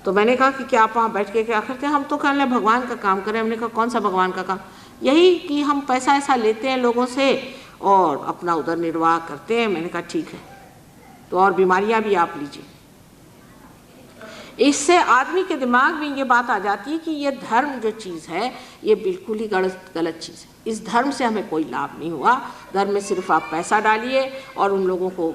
तो मैंने कहा कि क्या आप वहाँ बैठ के क्या करते हैं? हम तो कहने लगे भगवान का काम करें। हमने कहा कौन सा भगवान का काम? यही कि हम पैसा ऐसा लेते हैं लोगों से और अपना उधर निर्वाह करते हैं। मैंने कहा ठीक है, तो और बीमारियाँ भी आप लीजिए। इससे आदमी के दिमाग में ये बात आ जाती है कि ये धर्म जो चीज़ है ये बिल्कुल ही गलत चीज़ है। इस धर्म से हमें कोई लाभ नहीं हुआ। धर्म में सिर्फ आप पैसा डालिए और उन लोगों को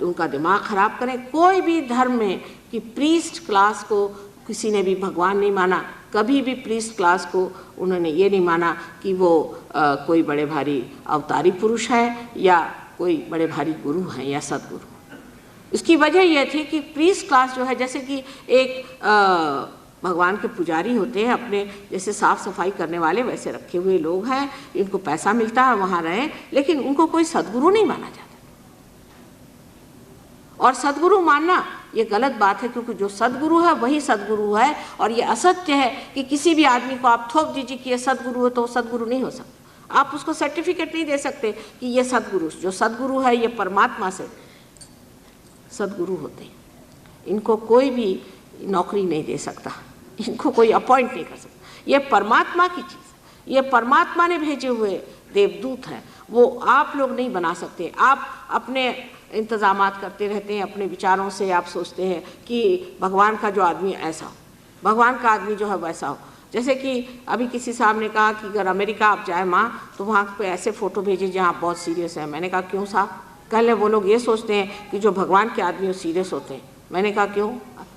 उनका दिमाग खराब करें। कोई भी धर्म में कि प्रीस्ट क्लास को किसी ने भी भगवान नहीं माना, कभी भी प्रीस्ट क्लास को उन्होंने ये नहीं माना कि वो कोई बड़े भारी अवतारी पुरुष है या कोई बड़े भारी गुरु हैं या सदगुरु। इसकी वजह यह थी कि प्रीस्ट क्लास जो है, जैसे कि एक भगवान के पुजारी होते हैं, अपने जैसे साफ सफाई करने वाले वैसे रखे हुए लोग हैं, इनको पैसा मिलता है वहाँ रहे, लेकिन उनको कोई सदगुरु नहीं माना जाता। और सदगुरु मानना ये गलत बात है, क्योंकि जो सदगुरु है वही सदगुरु है। और ये असत्य है कि किसी भी आदमी को आप थोप दीजिए कि ये सदगुरु है तो वो सदगुरु नहीं हो सकता। आप उसको सर्टिफिकेट नहीं दे सकते कि ये सदगुरु, जो सदगुरु है ये परमात्मा से सदगुरु होते हैं। इनको कोई भी नौकरी नहीं दे सकता, इनको कोई अपॉइंट नहीं कर सकता। ये परमात्मा की चीज़ है, ये परमात्मा ने भेजे हुए देवदूत हैं, वो आप लोग नहीं बना सकते। आप अपने इंतज़ामात करते रहते हैं, अपने विचारों से आप सोचते हैं कि भगवान का जो आदमी ऐसा हो, भगवान का आदमी जो है वैसा हो। जैसे कि अभी किसी साहब ने कहा कि अगर अमेरिका आप जाए माँ तो वहाँ पे ऐसे फ़ोटो भेजिए जहाँ बहुत सीरियस है। मैंने कहा क्यों साहब? कहले वो लोग ये सोचते हैं कि जो भगवान के आदमी वो सीरियस होते हैं। मैंने कहा क्यों?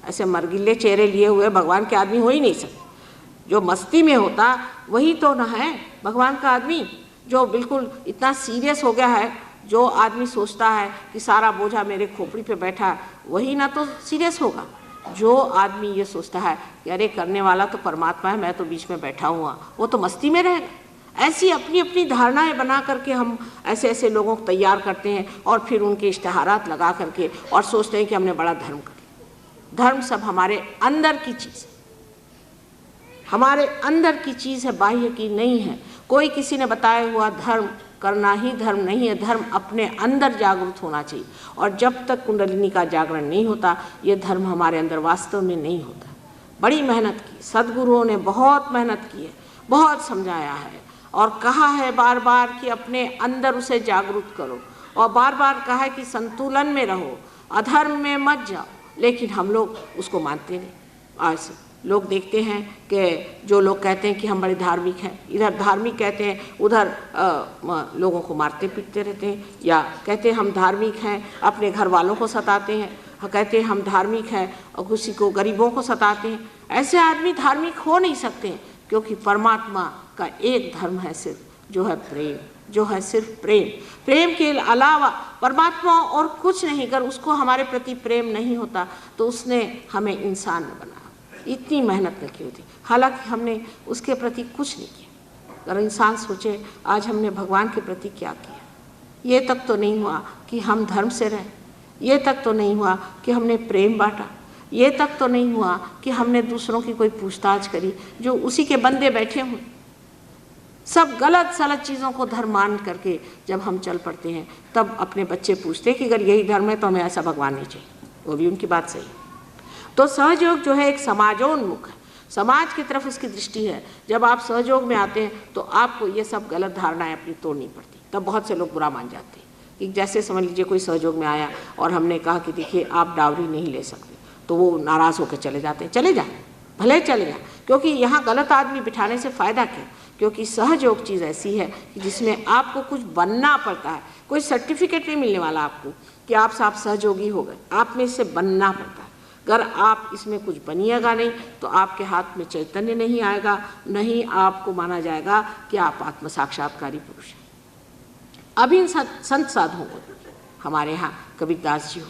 ऐसे मरगिले चेहरे लिए हुए भगवान के आदमी हो ही नहीं सकते। जो मस्ती में होता वही तो ना है भगवान का आदमी। जो बिल्कुल इतना सीरियस हो गया है, जो आदमी सोचता है कि सारा बोझा मेरे खोपड़ी पे बैठा है, वही ना तो सीरियस होगा। जो आदमी ये सोचता है कि अरे करने वाला तो परमात्मा है, मैं तो बीच में बैठा हुआ, वो तो मस्ती में रहेगा। ऐसी अपनी अपनी धारणाएं बना करके हम ऐसे ऐसे लोगों को तैयार करते हैं और फिर उनके इश्तहारात लगा करके और सोचते हैं कि हमने बड़ा धर्म कर लिया। धर्म सब हमारे अंदर की चीज़ है, हमारे अंदर की चीज़ है, बाह्य की नहीं है। कोई किसी ने बताया हुआ धर्म करना ही धर्म नहीं है। धर्म अपने अंदर जागरूक होना चाहिए, और जब तक कुंडलिनी का जागरण नहीं होता ये धर्म हमारे अंदर वास्तव में नहीं होता। बड़ी मेहनत की, सदगुरुओं ने बहुत मेहनत की है, बहुत समझाया है और कहा है बार बार कि अपने अंदर उसे जागरूक करो, और बार बार कहा है कि संतुलन में रहो, अधर्म में मत जाओ। लेकिन हम लोग उसको मानते नहीं। आज लोग देखते हैं कि जो लोग कहते हैं कि हम बड़े धार्मिक हैं, इधर धार्मिक कहते हैं, उधर लोगों को मारते पीटते रहते हैं, या कहते हैं हम धार्मिक हैं अपने घर वालों को सताते हैं, कहते हैं हम धार्मिक हैं और किसी को गरीबों को सताते हैं। ऐसे आदमी धार्मिक हो नहीं सकते हैं, क्योंकि परमात्मा का एक धर्म है सिर्फ, जो है प्रेम, जो है सिर्फ प्रेम। प्रेम के अलावा परमात्मा और कुछ नहीं। अगर उसको हमारे प्रति प्रेम नहीं होता तो उसने हमें इंसान न बनाया, इतनी मेहनत न की होती। हालांकि हमने उसके प्रति कुछ नहीं किया। अगर इंसान सोचे आज हमने भगवान के प्रति क्या किया, ये तक तो नहीं हुआ कि हम धर्म से रहें, ये तक तो नहीं हुआ कि हमने प्रेम बांटा, ये तक तो नहीं हुआ कि हमने दूसरों की कोई पूछताछ करी जो उसी के बंदे बैठे हुए। सब गलत सलत चीज़ों को धर्म मान करके जब हम चल पड़ते हैं, तब अपने बच्चे पूछते हैं कि अगर यही धर्म है तो हमें ऐसा भगवान नहीं चाहिए। वो भी उनकी बात सही है। तो सहयोग जो है एक समाजोन्मुख है, समाज की तरफ उसकी दृष्टि है। जब आप सहयोग में आते हैं तो आपको ये सब गलत धारणाएं अपनी तोड़नी पड़ती। तब बहुत से लोग बुरा मान जाते हैं कि जैसे समझ लीजिए कोई सहयोग में आया और हमने कहा कि देखिए आप डावरी नहीं ले सकते, तो वो नाराज़ होकर चले जाते हैं। चले जाए, भले चले जाए, क्योंकि यहाँ गलत आदमी बिठाने से फ़ायदा क्या? क्योंकि सहयोग चीज़ ऐसी है कि जिसमें आपको कुछ बनना पड़ता है। कोई सर्टिफिकेट नहीं मिलने वाला आपको कि आप साहब सहयोगी हो गए, आप में इससे बनना पड़ता है। अगर आप इसमें कुछ बनिएगा नहीं तो आपके हाथ में चैतन्य नहीं आएगा, नहीं आपको माना जाएगा कि आप आत्म साक्षात्कारी पुरुष हैं। अभी इन संत साधुओं को हमारे यहाँ कबीरदास जी हो,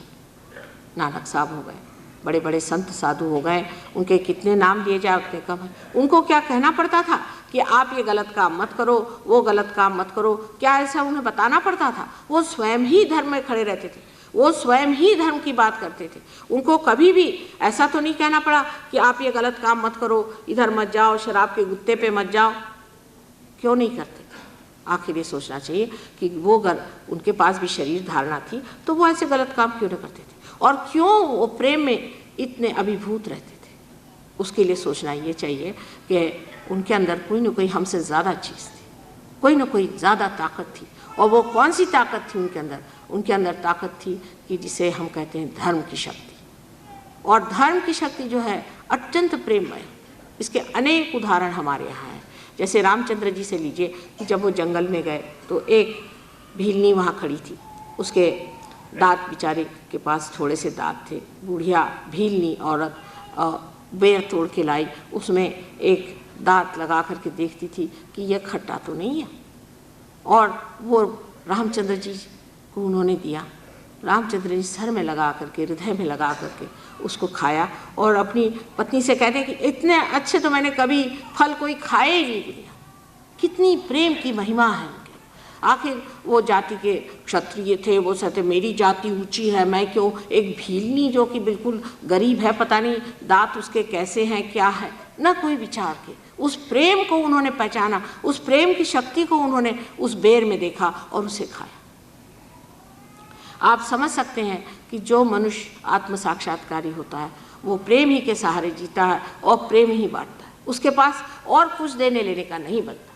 नानक साहब हो गए, बड़े बड़े संत साधु हो गए, उनके कितने नाम लिए जाए उतने कम है। उनको क्या कहना पड़ता था कि आप ये गलत काम मत करो, वो गलत काम मत करो? क्या ऐसा उन्हें बताना पड़ता था? वो स्वयं ही धर्म में खड़े रहते थे, वो स्वयं ही धर्म की बात करते थे। उनको कभी भी ऐसा तो नहीं कहना पड़ा कि आप ये गलत काम मत करो, इधर मत जाओ, शराब के गुत्ते पे मत जाओ। क्यों नहीं करते थे? आखिर ये सोचना चाहिए कि वो अगर उनके पास भी शरीर धारणा थी तो वो ऐसे गलत काम क्यों न करते थे, और क्यों वो प्रेम में इतने अभिभूत रहते थे। उसके लिए सोचना ये चाहिए कि उनके अंदर कोई न कोई हमसे ज़्यादा चीज़ थी, कोई न कोई ज़्यादा ताकत थी। और वो कौन सी ताकत थी उनके अंदर? उनके अंदर ताकत थी कि जिसे हम कहते हैं धर्म की शक्ति। और धर्म की शक्ति जो है अत्यंत प्रेममय। इसके अनेक उदाहरण हमारे यहाँ हैं। जैसे रामचंद्र जी से लीजिए कि जब वो जंगल में गए तो एक भीलनी वहाँ खड़ी थी, उसके दांत बेचारे के पास थोड़े से दांत थे। बुढ़िया भीलनी औरत बेर तोड़ के लाई, उसमें एक दांत लगा करके देखती थी कि यह खट्टा तो नहीं है, और वो रामचंद्र जी को उन्होंने दिया। रामचंद्र जी सर में लगा करके, हृदय में लगा करके उसको खाया, और अपनी पत्नी से कहते हैं कि इतने अच्छे तो मैंने कभी फल कोई खाए ही नहीं दुनिया। कितनी प्रेम की महिमा है उनके। आखिर वो जाति के क्षत्रिय थे, वो कहते मेरी जाति ऊंची है, मैं क्यों, एक भीलनी जो कि बिल्कुल गरीब है, पता नहीं दांत उसके कैसे हैं क्या है, ना कोई विचार के उस प्रेम को उन्होंने पहचाना, उस प्रेम की शक्ति को उन्होंने उस बेर में देखा और उसे खाया। आप समझ सकते हैं कि जो मनुष्य आत्म साक्षात्कारी होता है वो प्रेम ही के सहारे जीता है और प्रेम ही बांटता है। उसके पास और कुछ देने लेने का नहीं बनता।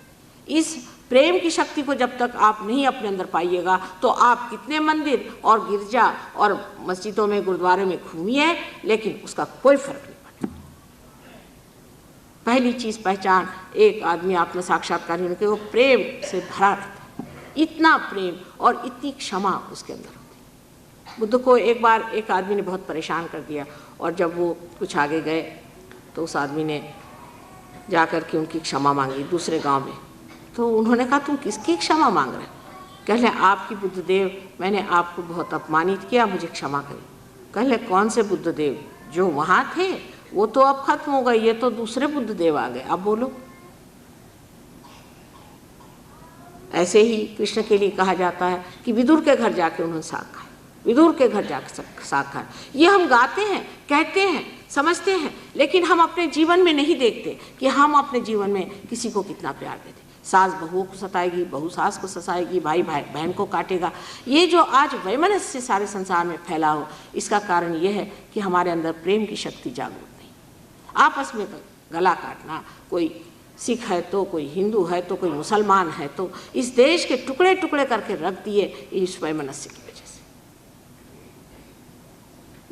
इस प्रेम की शक्ति को जब तक आप नहीं अपने अंदर पाइएगा तो आप कितने मंदिर और गिरजा और मस्जिदों में, गुरुद्वारे में घूमिए, लेकिन उसका कोई फर्क नहीं पड़ता। पहली चीज पहचान एक आदमी आत्म साक्षात्कारी होने के, वो प्रेम से भरा रहता है। इतना प्रेम और इतनी क्षमा उसके अंदर होती है। बुद्ध को एक बार एक आदमी ने बहुत परेशान कर दिया, और जब वो कुछ आगे गए तो उस आदमी ने जाकर के उनकी क्षमा मांगी दूसरे गांव में। तो उन्होंने कहा तुम किसकी क्षमा मांग रहे? कहले आपकी बुद्धदेव, मैंने आपको बहुत अपमानित किया, मुझे क्षमा करें। कहले कौन से बुद्धदेव? जो वहाँ थे वो तो अब खत्म हो गए, ये तो दूसरे बुद्धदेव आ गए, अब बोलो। ऐसे ही कृष्ण के लिए कहा जाता है कि विदुर के घर जाके उन्होंने साग खाया, विदुर के घर जाकर साग खाया। ये हम गाते हैं, कहते हैं, समझते हैं, लेकिन हम अपने जीवन में नहीं देखते कि हम अपने जीवन में किसी को कितना प्यार देते। सास बहुओं को सताएगी, बहू सास को सताएगी, भाई बहन को काटेगा। ये जो आज वैमनस्य सारे संसार में फैला हो, इसका कारण यह है कि हमारे अंदर प्रेम की शक्ति जागरूक नहीं। आपस में गला काटना, कोई सिख है तो कोई हिंदू है तो कोई मुसलमान है, तो इस देश के टुकड़े टुकड़े करके रख दिए इस वैमनस्य की वजह से।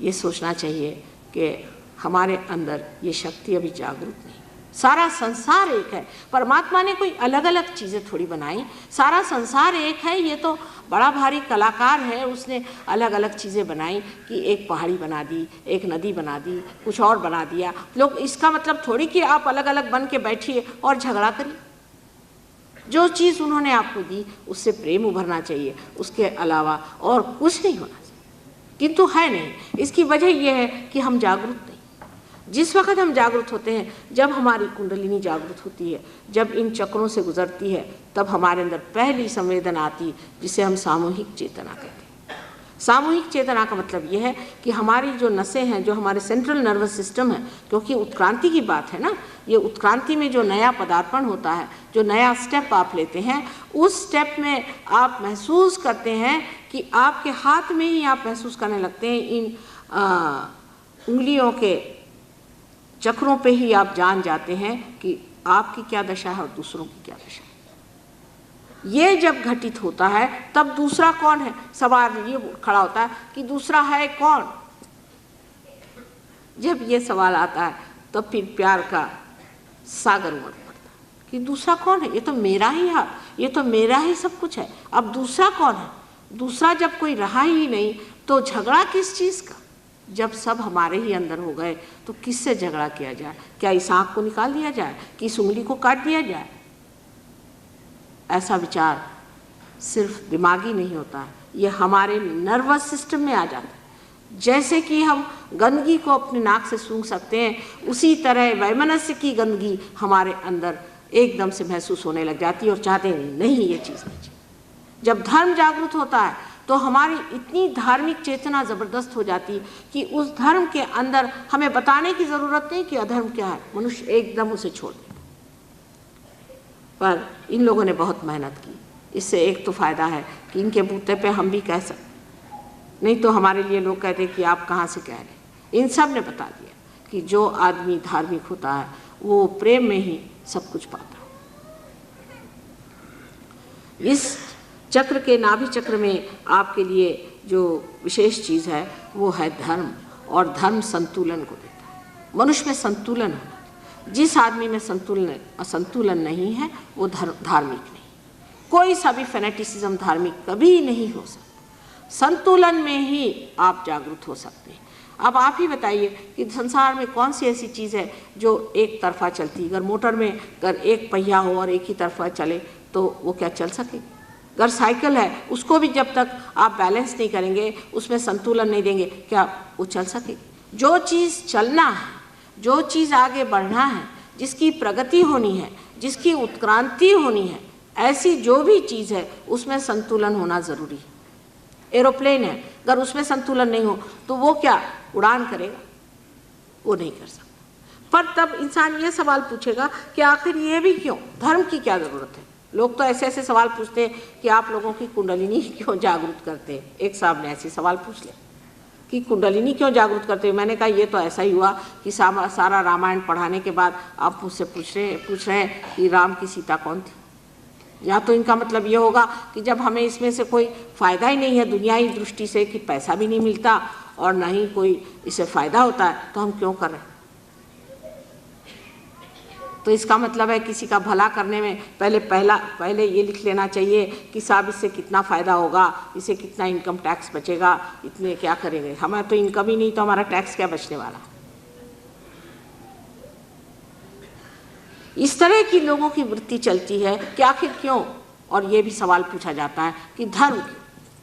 ये सोचना चाहिए कि हमारे अंदर ये शक्ति अभी जागरूक नहीं। सारा संसार एक है, परमात्मा ने कोई अलग अलग चीज़ें थोड़ी बनाई। सारा संसार एक है, ये तो बड़ा भारी कलाकार है, उसने अलग अलग चीज़ें बनाई कि एक पहाड़ी बना दी, एक नदी बना दी, कुछ और बना दिया। लोग इसका मतलब थोड़ी कि आप अलग अलग बन के बैठिए और झगड़ा करिए। जो चीज़ उन्होंने आपको दी उससे प्रेम उभरना चाहिए, उसके अलावा और कुछ नहीं होना चाहिए। किंतु है नहीं। इसकी वजह यह है कि हम जागरूक नहीं। जिस वक्त हम जागरूक होते हैं, जब हमारी कुंडलिनी जागरूक होती है, जब इन चक्रों से गुजरती है, तब हमारे अंदर पहली संवेदना आती जिसे हम सामूहिक चेतना कहते हैं। सामूहिक चेतना का मतलब यह है कि हमारी जो नसें हैं, जो हमारे सेंट्रल नर्वस सिस्टम है, क्योंकि उत्क्रांति की बात है ना, ये उत्क्रांति में जो नया पदार्पण होता है, जो नया स्टेप आप लेते हैं, उस स्टेप में आप महसूस करते हैं कि आपके हाथ में ही आप महसूस करने लगते हैं। इन उंगलियों के चक्रों पे ही आप जान जाते हैं कि आपकी क्या दशा है और दूसरों की क्या दशा है। ये जब घटित होता है तब दूसरा कौन है, सवाल ये खड़ा होता है कि दूसरा है कौन। जब ये सवाल आता है तब फिर प्यार का सागर उमड़ पड़ता है कि दूसरा कौन है। ये तो मेरा ही हाथ, ये तो मेरा ही सब कुछ है, अब दूसरा कौन है। दूसरा जब कोई रहा ही नहीं तो झगड़ा किस चीज़ का। जब सब हमारे ही अंदर हो गए तो किससे झगड़ा किया जाए? क्या इस आँख को निकाल दिया जाए कि इस उंगली को काट दिया जाए? ऐसा विचार सिर्फ दिमागी नहीं होता है, ये हमारे नर्वस सिस्टम में आ जाता है। जैसे कि हम गंदगी को अपने नाक से सूंघ सकते हैं, उसी तरह वैमनस्य की गंदगी हमारे अंदर एकदम से महसूस होने लग जाती है और चाहते हैं नहीं ये चीज़ नहीं चाहिए। जब धर्म जागृत होता है तो हमारी इतनी धार्मिक चेतना ज़बरदस्त हो जाती कि उस धर्म के अंदर हमें बताने की ज़रूरत नहीं कि अधर्म क्या है, मनुष्य एकदम उसे छोड़ देता। पर इन लोगों ने बहुत मेहनत की। इससे एक तो फ़ायदा है कि इनके बूते पे हम भी कह सकते, नहीं तो हमारे लिए लोग कहते कि आप कहाँ से कह रहे। इन सब ने बता दिया कि जो आदमी धार्मिक होता है वो प्रेम में ही सब कुछ पाता है। इस चक्र के नाभि चक्र में आपके लिए जो विशेष चीज़ है वो है धर्म, और धर्म संतुलन को देता है। मनुष्य में संतुलन होना। जिस आदमी में संतुलन नहीं है वो धार्मिक नहीं। कोई सा भी फेनेटिसिज्म धार्मिक कभी नहीं हो सकता। संतुलन में ही आप जागरूक हो सकते हैं। अब आप ही बताइए कि संसार में कौन सी ऐसी चीज़ है जो एक तरफा चलती है। अगर मोटर में अगर एक पहिया हो और एक ही तरफा चले तो वो क्या चल सकेगी? अगर साइकिल है उसको भी जब तक आप बैलेंस नहीं करेंगे, उसमें संतुलन नहीं देंगे, क्या वो चल सकेगी? जो चीज़ चलना है, जो चीज़ आगे बढ़ना है, जिसकी प्रगति होनी है, जिसकी उत्क्रांति होनी है, ऐसी जो भी चीज़ है उसमें संतुलन होना ज़रूरी है। एरोप्लेन है, अगर उसमें संतुलन नहीं हो तो वो क्या उड़ान करेगा? वो नहीं कर सकता। पर तब इंसान ये सवाल पूछेगा कि आखिर ये भी क्यों, धर्म की क्या ज़रूरत है? लोग तो ऐसे ऐसे सवाल पूछते हैं कि आप लोगों की कुंडलिनी क्यों जागरूक करते हैं। एक साहब ने ऐसे सवाल पूछ लिया कि कुंडलिनी क्यों जागरूक करते हैं। मैंने कहा ये तो ऐसा ही हुआ कि सारा रामायण पढ़ाने के बाद आप मुझसे पूछ रहे हैं कि राम की सीता कौन थी। या तो इनका मतलब ये होगा कि जब हमें इसमें से कोई फ़ायदा ही नहीं है दुनियावी दृष्टि से, कि पैसा भी नहीं मिलता और ना ही कोई इससे फ़ायदा होता है, तो हम क्यों कर रहे हैं? तो इसका मतलब है किसी का भला करने में पहले ये लिख लेना चाहिए कि साहब इससे कितना फ़ायदा होगा, इससे कितना इनकम टैक्स बचेगा, इतने क्या करेंगे। हमारा तो इनकम ही नहीं तो हमारा टैक्स क्या बचने वाला। इस तरह की लोगों की वृत्ति चलती है कि आखिर क्यों। और ये भी सवाल पूछा जाता है कि धर्म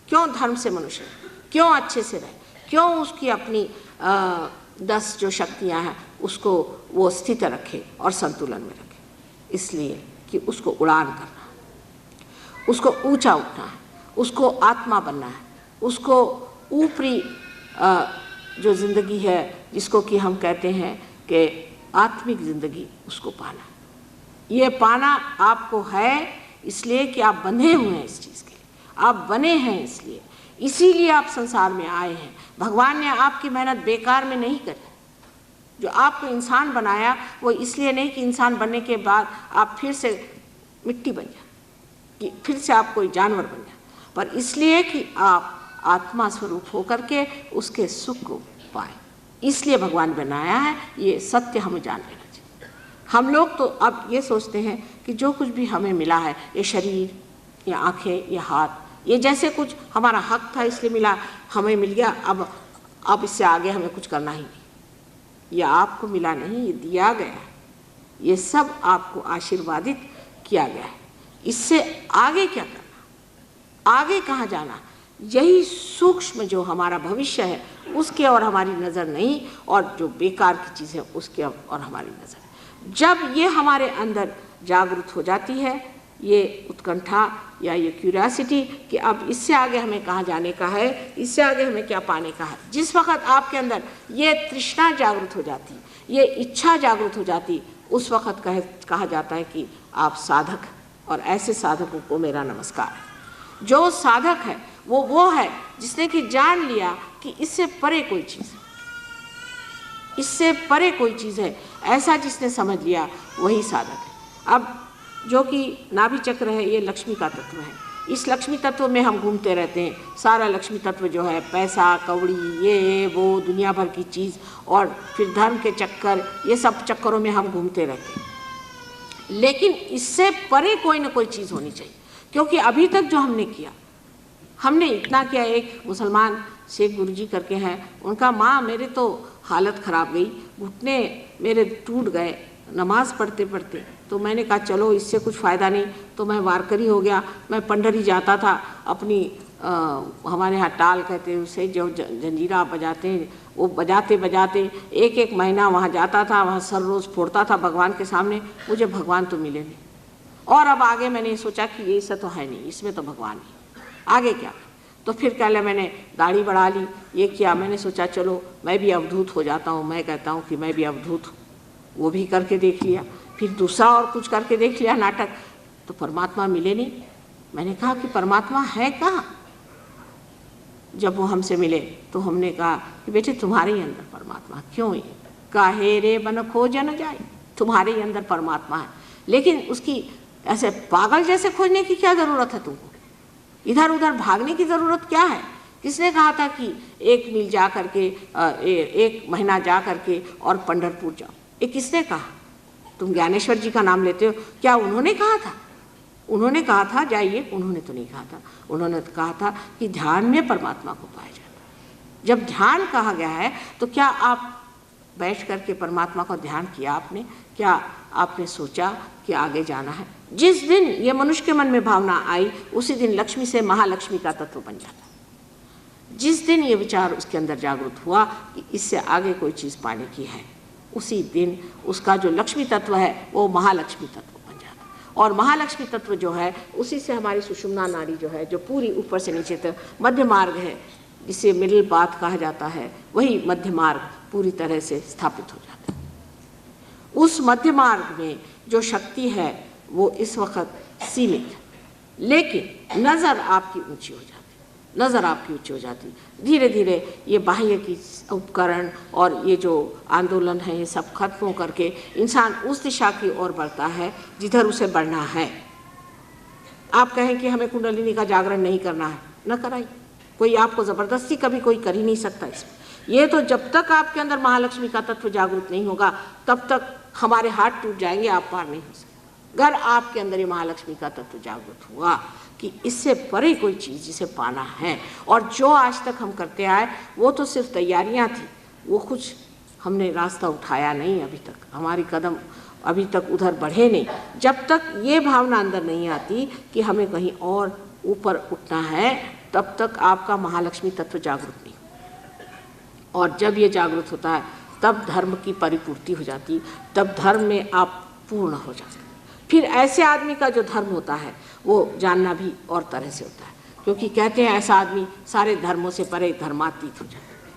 क्यों, धर्म से मनुष्य क्यों अच्छे से रहे, क्यों उसकी अपनी 10 जो शक्तियाँ हैं उसको वो स्थित रखे और संतुलन में रखे। इसलिए कि उसको उड़ान करना है, उसको ऊंचा उठना है, उसको आत्मा बनना है, उसको ऊपरी जो ज़िंदगी है जिसको कि हम कहते हैं कि आत्मिक ज़िंदगी, उसको पाना है। ये पाना आपको है इसलिए कि आप बंधे हुए हैं इस चीज़ के लिए, आप बने हैं इसलिए, इसीलिए आप संसार में आए हैं। भगवान ने आपकी मेहनत बेकार में नहीं करी। जो आपको इंसान बनाया वो इसलिए नहीं कि इंसान बनने के बाद आप फिर से मिट्टी बन जाए, कि फिर से आप कोई जानवर बन जाए, पर इसलिए कि आप आत्मा स्वरूप होकर के उसके सुख को पाए। इसलिए भगवान बनाया है। ये सत्य हमें जान लेना चाहिए। हम लोग तो अब ये सोचते हैं कि जो कुछ भी हमें मिला है, ये शरीर, ये आँखें, ये हाथ, ये जैसे कुछ हमारा हक था इसलिए मिला, हमें मिल गया, अब इससे आगे हमें कुछ करना ही नहीं। ये आपको मिला नहीं, ये दिया गया है। ये सब आपको आशीर्वादित किया गया है। इससे आगे क्या करना, आगे कहाँ जाना, यही सूक्ष्म जो हमारा भविष्य है उसके और हमारी नज़र नहीं, और जो बेकार की चीज़ है उसके और हमारी नज़र। जब ये हमारे अंदर जागरूक हो जाती है, ये उत्कंठा या ये क्यूरियोसिटी कि अब इससे आगे हमें कहाँ जाने का है, इससे आगे हमें क्या पाने का है, जिस वक़्त आपके अंदर ये तृष्णा जागरूक हो जाती, ये इच्छा जागरूक हो जाती, उस वक़्त कहा जाता है कि आप साधक। और ऐसे साधकों को मेरा नमस्कार है। जो साधक है वो है जिसने कि जान लिया कि इससे परे कोई चीज़ है, इससे परे कोई चीज़ है, ऐसा जिसने समझ लिया वही साधक है। अब जो कि नाभि चक्र है ये लक्ष्मी का तत्व है। इस लक्ष्मी तत्व में हम घूमते रहते हैं। सारा लक्ष्मी तत्व जो है पैसा कौड़ी ये वो दुनिया भर की चीज़, और फिर धर्म के चक्कर, ये सब चक्करों में हम घूमते रहते हैं। लेकिन इससे परे कोई ना कोई चीज़ होनी चाहिए, क्योंकि अभी तक जो हमने किया, हमने इतना किया। एक मुसलमान शेख गुरुजी करके हैं, उनका माँ मेरे तो हालत ख़राब गई, घुटने मेरे टूट गए नमाज़ पढ़ते पढ़ते। तो मैंने कहा चलो इससे कुछ फ़ायदा नहीं, तो मैं वारकरी हो गया। मैं पंडरी जाता था अपनी हमारे यहाँ टाल कहते हैं उसे, जो जंजीरा बजाते हैं, वो बजाते बजाते एक महीना वहाँ जाता था, वहाँ सर रोज़ फोड़ता था भगवान के सामने। मुझे भगवान तो मिले नहीं। और अब आगे मैंने सोचा कि ये सब तो है नहीं, इसमें तो भगवान नहीं, आगे क्या। तो फिर कह लिया, मैंने दाढ़ी बढ़ा ली, ये किया। मैंने सोचा चलो मैं भी अवधूत हो जाता हूँ, मैं कहता हूँ कि मैं भी अवधूत हूँ। वो भी करके देख लिया, फिर दूसरा और कुछ करके देख लिया नाटक, तो परमात्मा मिले नहीं। मैंने कहा कि परमात्मा है कहाँ। जब वो हमसे मिले तो हमने कहा कि बेटे तुम्हारे ही अंदर परमात्मा। क्यों? ये काहे रे बन खोज न जाए, तुम्हारे ही अंदर परमात्मा है। लेकिन उसकी ऐसे पागल जैसे खोजने की क्या ज़रूरत है तुमको, इधर उधर भागने की ज़रूरत क्या है। किसने कहा था कि 1 मील जा करके 1 महीना जा करके और पंढरपुर जाओ, ये किसने कहा? तुम ज्ञानेश्वर जी का नाम लेते हो, क्या उन्होंने कहा था? उन्होंने कहा था जाइए, उन्होंने तो नहीं कहा था, उन्होंने तो कहा था कि ध्यान में परमात्मा को पाया जाता है। जब ध्यान कहा गया है तो क्या आप बैठ करके परमात्मा का ध्यान किया आपने? क्या आपने सोचा कि आगे जाना है? जिस दिन ये मनुष्य के मन में भावना आई उसी दिन लक्ष्मी से महालक्ष्मी का तत्व बन जाता। जिस दिन ये विचार उसके अंदर जागृत हुआ कि इससे आगे कोई चीज़ पाने की है, उसी दिन उसका जो लक्ष्मी तत्व है वो महालक्ष्मी तत्व बन जाता। और महालक्ष्मी तत्व जो है उसी से हमारी सुषुम्ना नाड़ी जो है, जो पूरी ऊपर से नीचे तक मध्य मार्ग है, जिसे मिडिल पाथ कहा जाता है, वही मध्य मार्ग पूरी तरह से स्थापित हो जाता है। उस मध्य मार्ग में जो शक्ति है वो इस वक्त सीमित है, लेकिन नज़र आपकी ऊंची हो जाती है, नज़र आपकी ऊंची हो जाती है। धीरे धीरे ये बाह्य की उपकरण और ये जो आंदोलन है ये सब खत्म हो करके इंसान उस दिशा की ओर बढ़ता है जिधर उसे बढ़ना है। आप कहें कि हमें कुंडलिनी का जागरण नहीं करना है, न कराइए, कोई आपको ज़बरदस्ती कभी कोई कर ही नहीं सकता इसमें। ये तो जब तक आपके अंदर महालक्ष्मी का तत्व जागृत नहीं होगा तब तक हमारे हाथ टूट जाएंगे, आप पार नहीं हो सकते। अगर आपके अंदर ये महालक्ष्मी का तत्व जागृत हुआ कि इससे परे कोई चीज़ जिसे पाना है, और जो आज तक हम करते आए वो तो सिर्फ तैयारियां थी, वो कुछ हमने रास्ता उठाया नहीं अभी तक, हमारी कदम अभी तक उधर बढ़े नहीं। जब तक ये भावना अंदर नहीं आती कि हमें कहीं और ऊपर उठना है तब तक आपका महालक्ष्मी तत्व जागृत नहीं। और जब ये जागृत होता है तब धर्म की परिपूर्ति हो जाती, तब धर्म में आप पूर्ण हो जाते। फिर ऐसे आदमी का जो धर्म होता है वो जानना भी और तरह से होता है, क्योंकि कहते हैं ऐसा आदमी सारे धर्मों से परे धर्मातीत हो जाता है,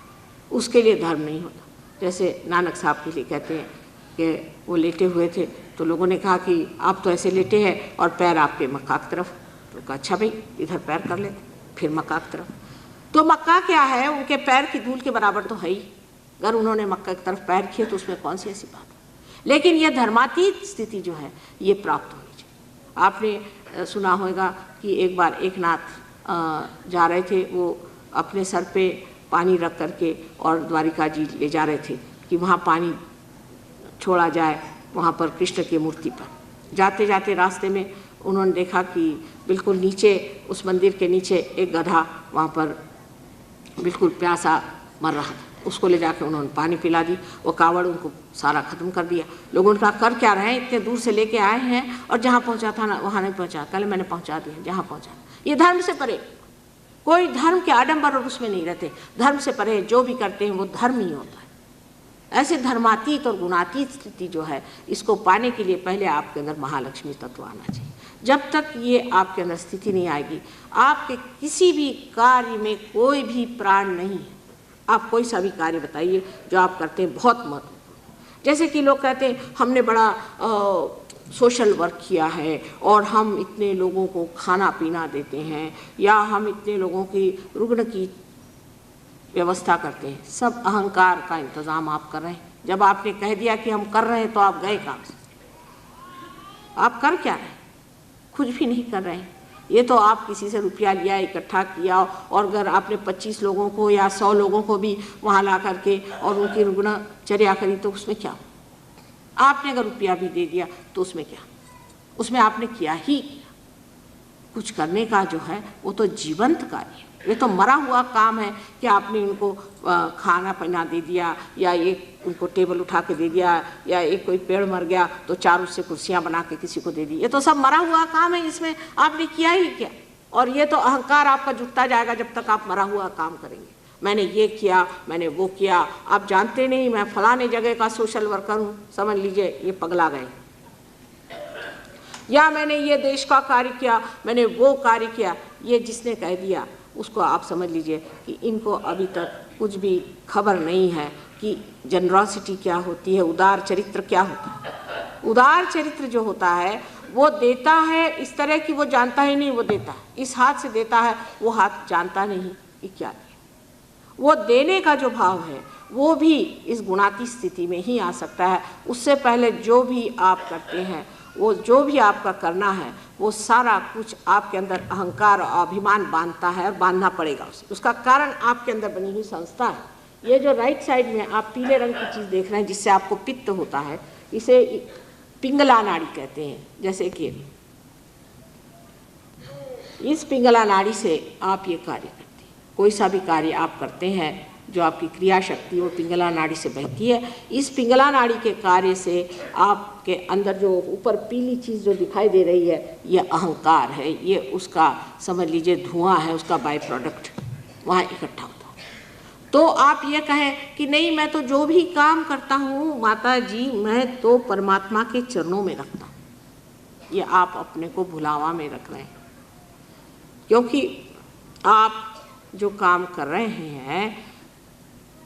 उसके लिए धर्म नहीं होता। जैसे नानक साहब के लिए कहते हैं कि वो लेटे हुए थे तो लोगों ने कहा कि आप तो ऐसे लेटे हैं और पैर आपके मक्का की तरफ, तो कहा अच्छा भाई इधर पैर कर लेते, फिर मक्का की तरफ। तो मक्का क्या है, उनके पैर की धूल के बराबर तो है ही, अगर उन्होंने मक्का की तरफ पैर किए तो उसमें कौन सी ऐसी बात है। लेकिन यह धर्मातीत स्थिति जो है ये प्राप्त होनी चाहिए। आपने सुना होगा कि एक बार एक नाथ जा रहे थे, वो अपने सर पे पानी रख करके और द्वारिका जी ले जा रहे थे कि वहाँ पानी छोड़ा जाए, वहाँ पर कृष्ण की मूर्ति पर। जाते जाते रास्ते में उन्होंने देखा कि बिल्कुल नीचे उस मंदिर के नीचे एक गधा वहाँ पर बिल्कुल प्यासा मर रहा था, उसको ले जाकर उन्होंने पानी पिला दी, वो कावड़ उनको सारा ख़त्म कर दिया। लोगों ने कहा कर क्या रहे हैं, इतने दूर से लेके आए हैं और जहाँ पहुँचा था ना वहाँ नहीं पहुँचा, कल मैंने पहुँचा दिया जहाँ पहुँचा। ये धर्म से परे, कोई धर्म के आडंबर और उसमें नहीं रहते, धर्म से परे जो भी करते हैं वो धर्म ही होता है। ऐसे धर्मातीत और गुणातीत स्थिति जो है इसको पाने के लिए पहले आपके अंदर महालक्ष्मी तत्व आना चाहिए। जब तक ये आपके अंदर स्थिति नहीं आएगी आपके किसी भी कार्य में कोई भी प्राण नहीं है। आप कोई सा भी कार्य बताइए जो आप करते हैं बहुत महत्वपूर्ण। जैसे कि लोग कहते हैं हमने बड़ा सोशल वर्क किया है और हम इतने लोगों को खाना पीना देते हैं या हम इतने लोगों की रुग्ण की व्यवस्था करते हैं, सब अहंकार का इंतज़ाम आप कर रहे हैं। जब आपने कह दिया कि हम कर रहे हैं तो आप गए काम से। आप कर क्या रहे हैं? कुछ भी नहीं कर रहे हैं। ये तो आप किसी से रुपया लिया, इकट्ठा किया, और अगर आपने 25 लोगों को या 100 लोगों को भी वहाँ ला करके और उनकी रुग्णचर्या करी तो उसमें क्या? आपने अगर रुपया भी दे दिया तो उसमें क्या? उसमें आपने किया ही किया। कुछ करने का जो है वो तो जीवंत कार्य है, ये तो मरा हुआ काम है कि आपने उनको खाना पीना दे दिया या एक उनको टेबल उठा के दे दिया या एक कोई पेड़ मर गया तो 4 उससे कुर्सियाँ बना के किसी को दे दी। ये तो सब मरा हुआ काम है, इसमें आपने किया ही क्या। और ये तो अहंकार आपका जुटता जाएगा जब तक आप मरा हुआ काम करेंगे। मैंने ये किया, मैंने वो किया, आप जानते नहीं मैं फलाने जगह का सोशल वर्कर हूँ, समझ लीजिए ये पगला गए। या मैंने ये देश का कार्य किया, मैंने वो कार्य किया, ये जिसने कह दिया उसको आप समझ लीजिए कि इनको अभी तक कुछ भी खबर नहीं है कि जनरॉसिटी क्या होती है, उदार चरित्र क्या होता है। उदार चरित्र जो होता है वो देता है इस तरह कि वो जानता ही नहीं वो देता है, इस हाथ से देता है वो हाथ जानता नहीं कि क्या है। वो देने का जो भाव है वो भी इस गुणातीत स्थिति में ही आ सकता है। उससे पहले जो भी आप करते हैं, वो जो भी आपका करना है, वो सारा कुछ आपके अंदर अहंकार और अभिमान बांधता है और बांधना पड़ेगा उसे। उसका कारण आपके अंदर बनी हुई संस्था है। ये जो राइट साइड में आप पीले रंग की चीज़ देख रहे हैं जिससे आपको पित्त होता है, इसे पिंगला नाड़ी कहते हैं। जैसे कि इस पिंगला नाड़ी से आप ये कार्य करते हैं। कोई सा भी कार्य आप करते हैं जो आपकी क्रिया शक्ति वो पिंगला नाड़ी से बहती है। इस पिंगला नाड़ी के कार्य से आपके अंदर जो ऊपर पीली चीज़ जो दिखाई दे रही है ये अहंकार है, ये उसका समझ लीजिए धुआं है, उसका बाय प्रोडक्ट वहाँ इकट्ठा होता है। तो आप ये कहें कि नहीं मैं तो जो भी काम करता हूँ माता जी मैं तो परमात्मा के चरणों में रखता हूँ, ये आप अपने को भुलावा में रख रहे हैं। क्योंकि आप जो काम कर रहे हैं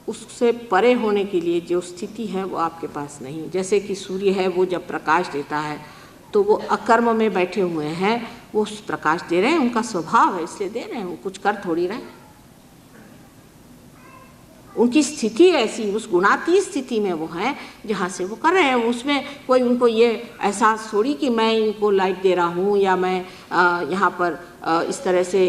उससे परे होने के लिए जो स्थिति है वो आपके पास नहीं। जैसे कि सूर्य है, वो जब प्रकाश देता है तो वो अकर्म में बैठे हुए हैं, वो प्रकाश दे रहे हैं, उनका स्वभाव है इसलिए दे रहे हैं, वो कुछ कर थोड़ी रहे। उनकी स्थिति ऐसी, उस गुणातीत स्थिति में वो हैं जहाँ से वो कर रहे हैं। उसमें कोई उनको ये एहसास थोड़ी कि मैं इनको लाइट दे रहा हूँ या मैं यहाँ पर इस तरह से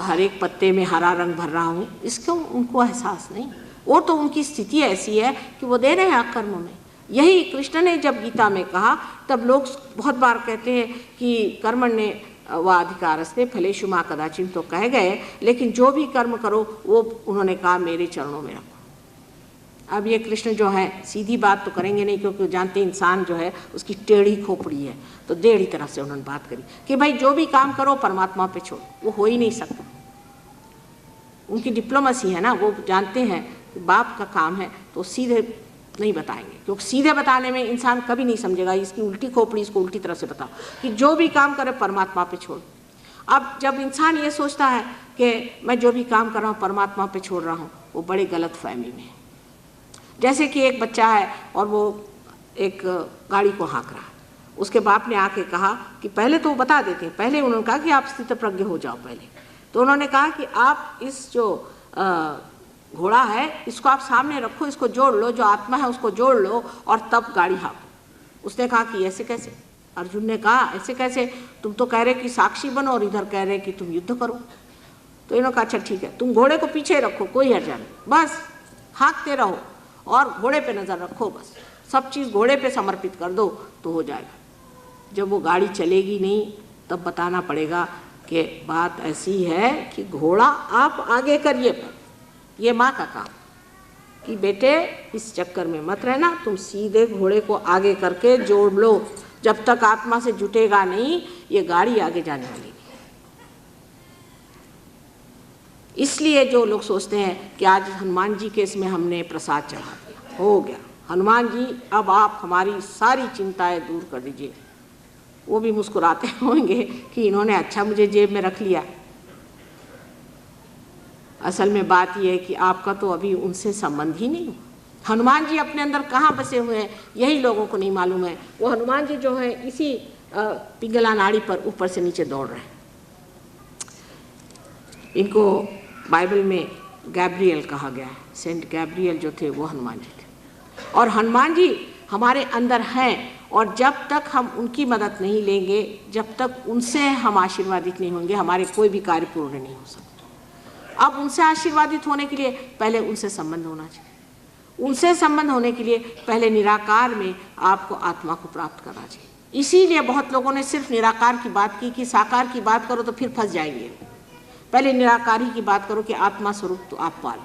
हर एक पत्ते में हरा रंग भर रहा हूँ, इसका उनको एहसास नहीं। वो तो उनकी स्थिति ऐसी है कि वो दे रहे हैं अकर्म में। यही कृष्ण ने जब गीता में कहा तब लोग बहुत बार कहते हैं कि कर्मण्य व अधिकारस्ते फलेषु मा कदाचित् तो कह गए, लेकिन जो भी कर्म करो वो उन्होंने कहा मेरे चरणों में रखो। अब ये कृष्ण जो है सीधी बात तो करेंगे नहीं, क्योंकि जानते इंसान जो है उसकी टेढ़ी खोपड़ी है, तो टेढ़ी तरह से उन्होंने बात करी कि भाई जो भी काम करो परमात्मा पे छोड़ो, वो हो ही नहीं सकता। उनकी डिप्लोमेसी है ना, वो जानते हैं कि बाप का काम है तो सीधे नहीं बताएंगे, क्योंकि सीधे बताने में इंसान कभी नहीं समझेगा। इसकी उल्टी खोपड़ी इसको उल्टी तरह से बताओ कि जो भी काम करे परमात्मा पे छोड़। अब जब इंसान ये सोचता है कि मैं जो भी काम कर रहा हूँ परमात्मा पे छोड़ रहा हूँ, वो बड़े गलत फहमी में है। जैसे कि एक बच्चा है और वो एक गाड़ी को हाँक रहा है, उसके बाप ने आके कहा कि पहले तो वो बता देते हैं, पहले उन्होंने कहा कि आप स्थित प्रज्ञ हो जाओ पहले, तो उन्होंने कहा कि आप इस जो घोड़ा है इसको आप सामने रखो, इसको जोड़ लो, जो आत्मा है उसको जोड़ लो और तब गाड़ी हाँको। उसने कहा कि ऐसे कैसे? अर्जुन ने कहा ऐसे कैसे, तुम तो कह रहे कि साक्षी बनो और इधर कह रहे कि तुम युद्ध करो। तो इन्होंने कहा अच्छा ठीक है, तुम घोड़े को पीछे रखो, कोई हर्जा नहीं, बस हाँकते रहो और घोड़े पे नज़र रखो, बस सब चीज़ घोड़े पे समर्पित कर दो तो हो जाएगा। जब वो गाड़ी चलेगी नहीं तब बताना पड़ेगा कि बात ऐसी है कि घोड़ा आप आगे करिए, पर ये माँ का काम कि बेटे इस चक्कर में मत रहना, तुम सीधे घोड़े को आगे करके जोड़ लो, जब तक आत्मा से जुटेगा नहीं ये गाड़ी आगे जाने वाली नहीं। इसलिए जो लोग सोचते हैं कि आज हनुमान जी के इसमें हमने प्रसाद चढ़ा दिया, हो गया हनुमान जी अब आप हमारी सारी चिंताएं दूर कर दीजिए, वो भी मुस्कुराते होंगे कि इन्होंने अच्छा मुझे जेब में रख लिया। असल में बात यह है कि आपका तो अभी उनसे संबंध ही नहीं हुआ। हनुमान जी अपने अंदर कहाँ बसे हुए हैं यही लोगों को नहीं मालूम है। वो हनुमान जी जो है इसी पिंगला नाड़ी पर ऊपर से नीचे दौड़ रहे हैं। इनको बाइबल में गैब्रियल कहा गया है, सेंट गैब्रियल जो थे वो हनुमान जी थे। और हनुमान जी हमारे अंदर हैं और जब तक हम उनकी मदद नहीं लेंगे, जब तक उनसे हम आशीर्वादित नहीं होंगे, हमारे कोई भी कार्य पूर्ण नहीं हो सकता। अब उनसे आशीर्वादित होने के लिए पहले उनसे संबंध होना चाहिए। उनसे संबंध होने के लिए पहले निराकार में आपको आत्मा को प्राप्त करना चाहिए। इसीलिए बहुत लोगों ने सिर्फ निराकार की बात की कि साकार की बात करो तो फिर फंस जाएंगे। पहले निराकार ही की बात करो कि आत्मा स्वरूप तो आप पालो।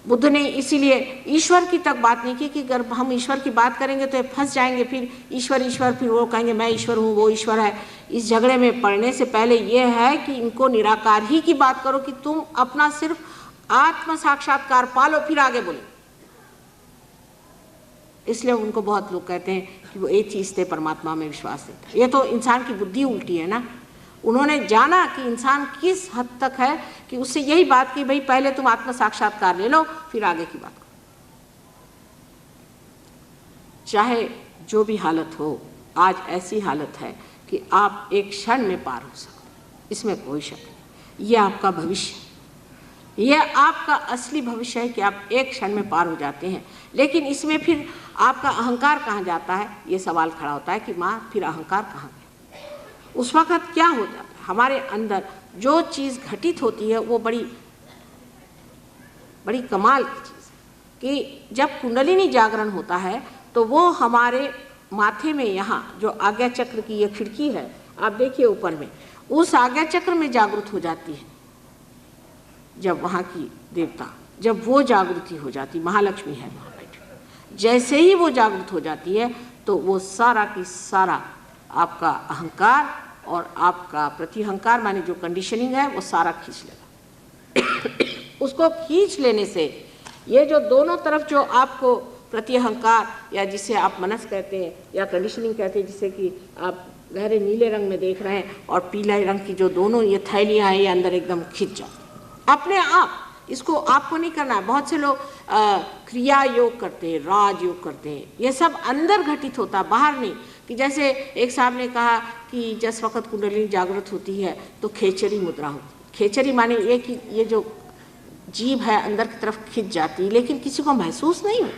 बुद्ध ने इसीलिए ईश्वर की तक बात नहीं की कि अगर हम ईश्वर की बात करेंगे तो फंस जाएंगे, फिर ईश्वर ईश्वर, फिर वो कहेंगे मैं ईश्वर हूँ वो ईश्वर है। इस झगड़े में पड़ने से पहले ये है कि इनको निराकार ही की बात करो कि तुम अपना सिर्फ आत्म साक्षात्कार पालो, फिर आगे बोलो। इसलिए उनको बहुत लोग कहते हैं कि वो एथीस्ट थे, परमात्मा में विश्वास नहीं था। ये तो इंसान की बुद्धि उल्टी है ना। उन्होंने जाना कि इंसान किस हद तक है कि उससे यही बात की भाई पहले तुम आत्म साक्षात्कार ले लो फिर आगे की बात करो। चाहे जो भी हालत हो, आज ऐसी हालत है कि आप एक क्षण में पार हो सको, इसमें कोई शक नहीं। ये आपका भविष्य, यह आपका असली भविष्य है कि आप एक क्षण में पार हो जाते हैं। लेकिन इसमें फिर आपका अहंकार कहाँ जाता है, ये सवाल खड़ा होता है कि माँ फिर अहंकार कहाँ गया। उस वक़्त क्या हो जाता है, हमारे अंदर जो चीज़ घटित होती है वो बड़ी बड़ी कमाल की चीज़ है कि जब कुंडलिनी जागरण होता है तो वो हमारे माथे में यहाँ जो आज्ञा चक्र की ये खिड़की है, आप देखिए ऊपर में, उस आज्ञा चक्र में जागृत हो जाती है। जब वहाँ की देवता, जब वो जागृति हो जाती, महालक्ष्मी है वहाँ बैठी, जैसे ही वो जागृत हो जाती है तो वो सारा की सारा आपका अहंकार और आपका प्रतिअहंकार माने जो कंडीशनिंग है वो सारा खींच लेगा। उसको खींच लेने से ये जो दोनों तरफ जो आपको प्रतिअहंकार या जिसे आप मनस कहते हैं या कंडीशनिंग कहते हैं, जिसे कि आप गहरे नीले रंग में देख रहे हैं, और पीले रंग की जो दोनों ये थैलियाँ हैं ये अंदर एकदम खिंच जाती अपने आप। इसको आपको नहीं करना है। बहुत से लोग क्रिया योग करते हैं, राज योग करते हैं, ये सब अंदर घटित होता है, बाहर नहीं। कि जैसे एक साहब ने कहा कि जिस वक्त कुंडलिनी जागृत होती है तो खेचरी मुद्रा होती है। खेचरी माने ये कि ये जो जीभ है अंदर की तरफ खिंच जाती है, लेकिन किसी को महसूस नहीं हो,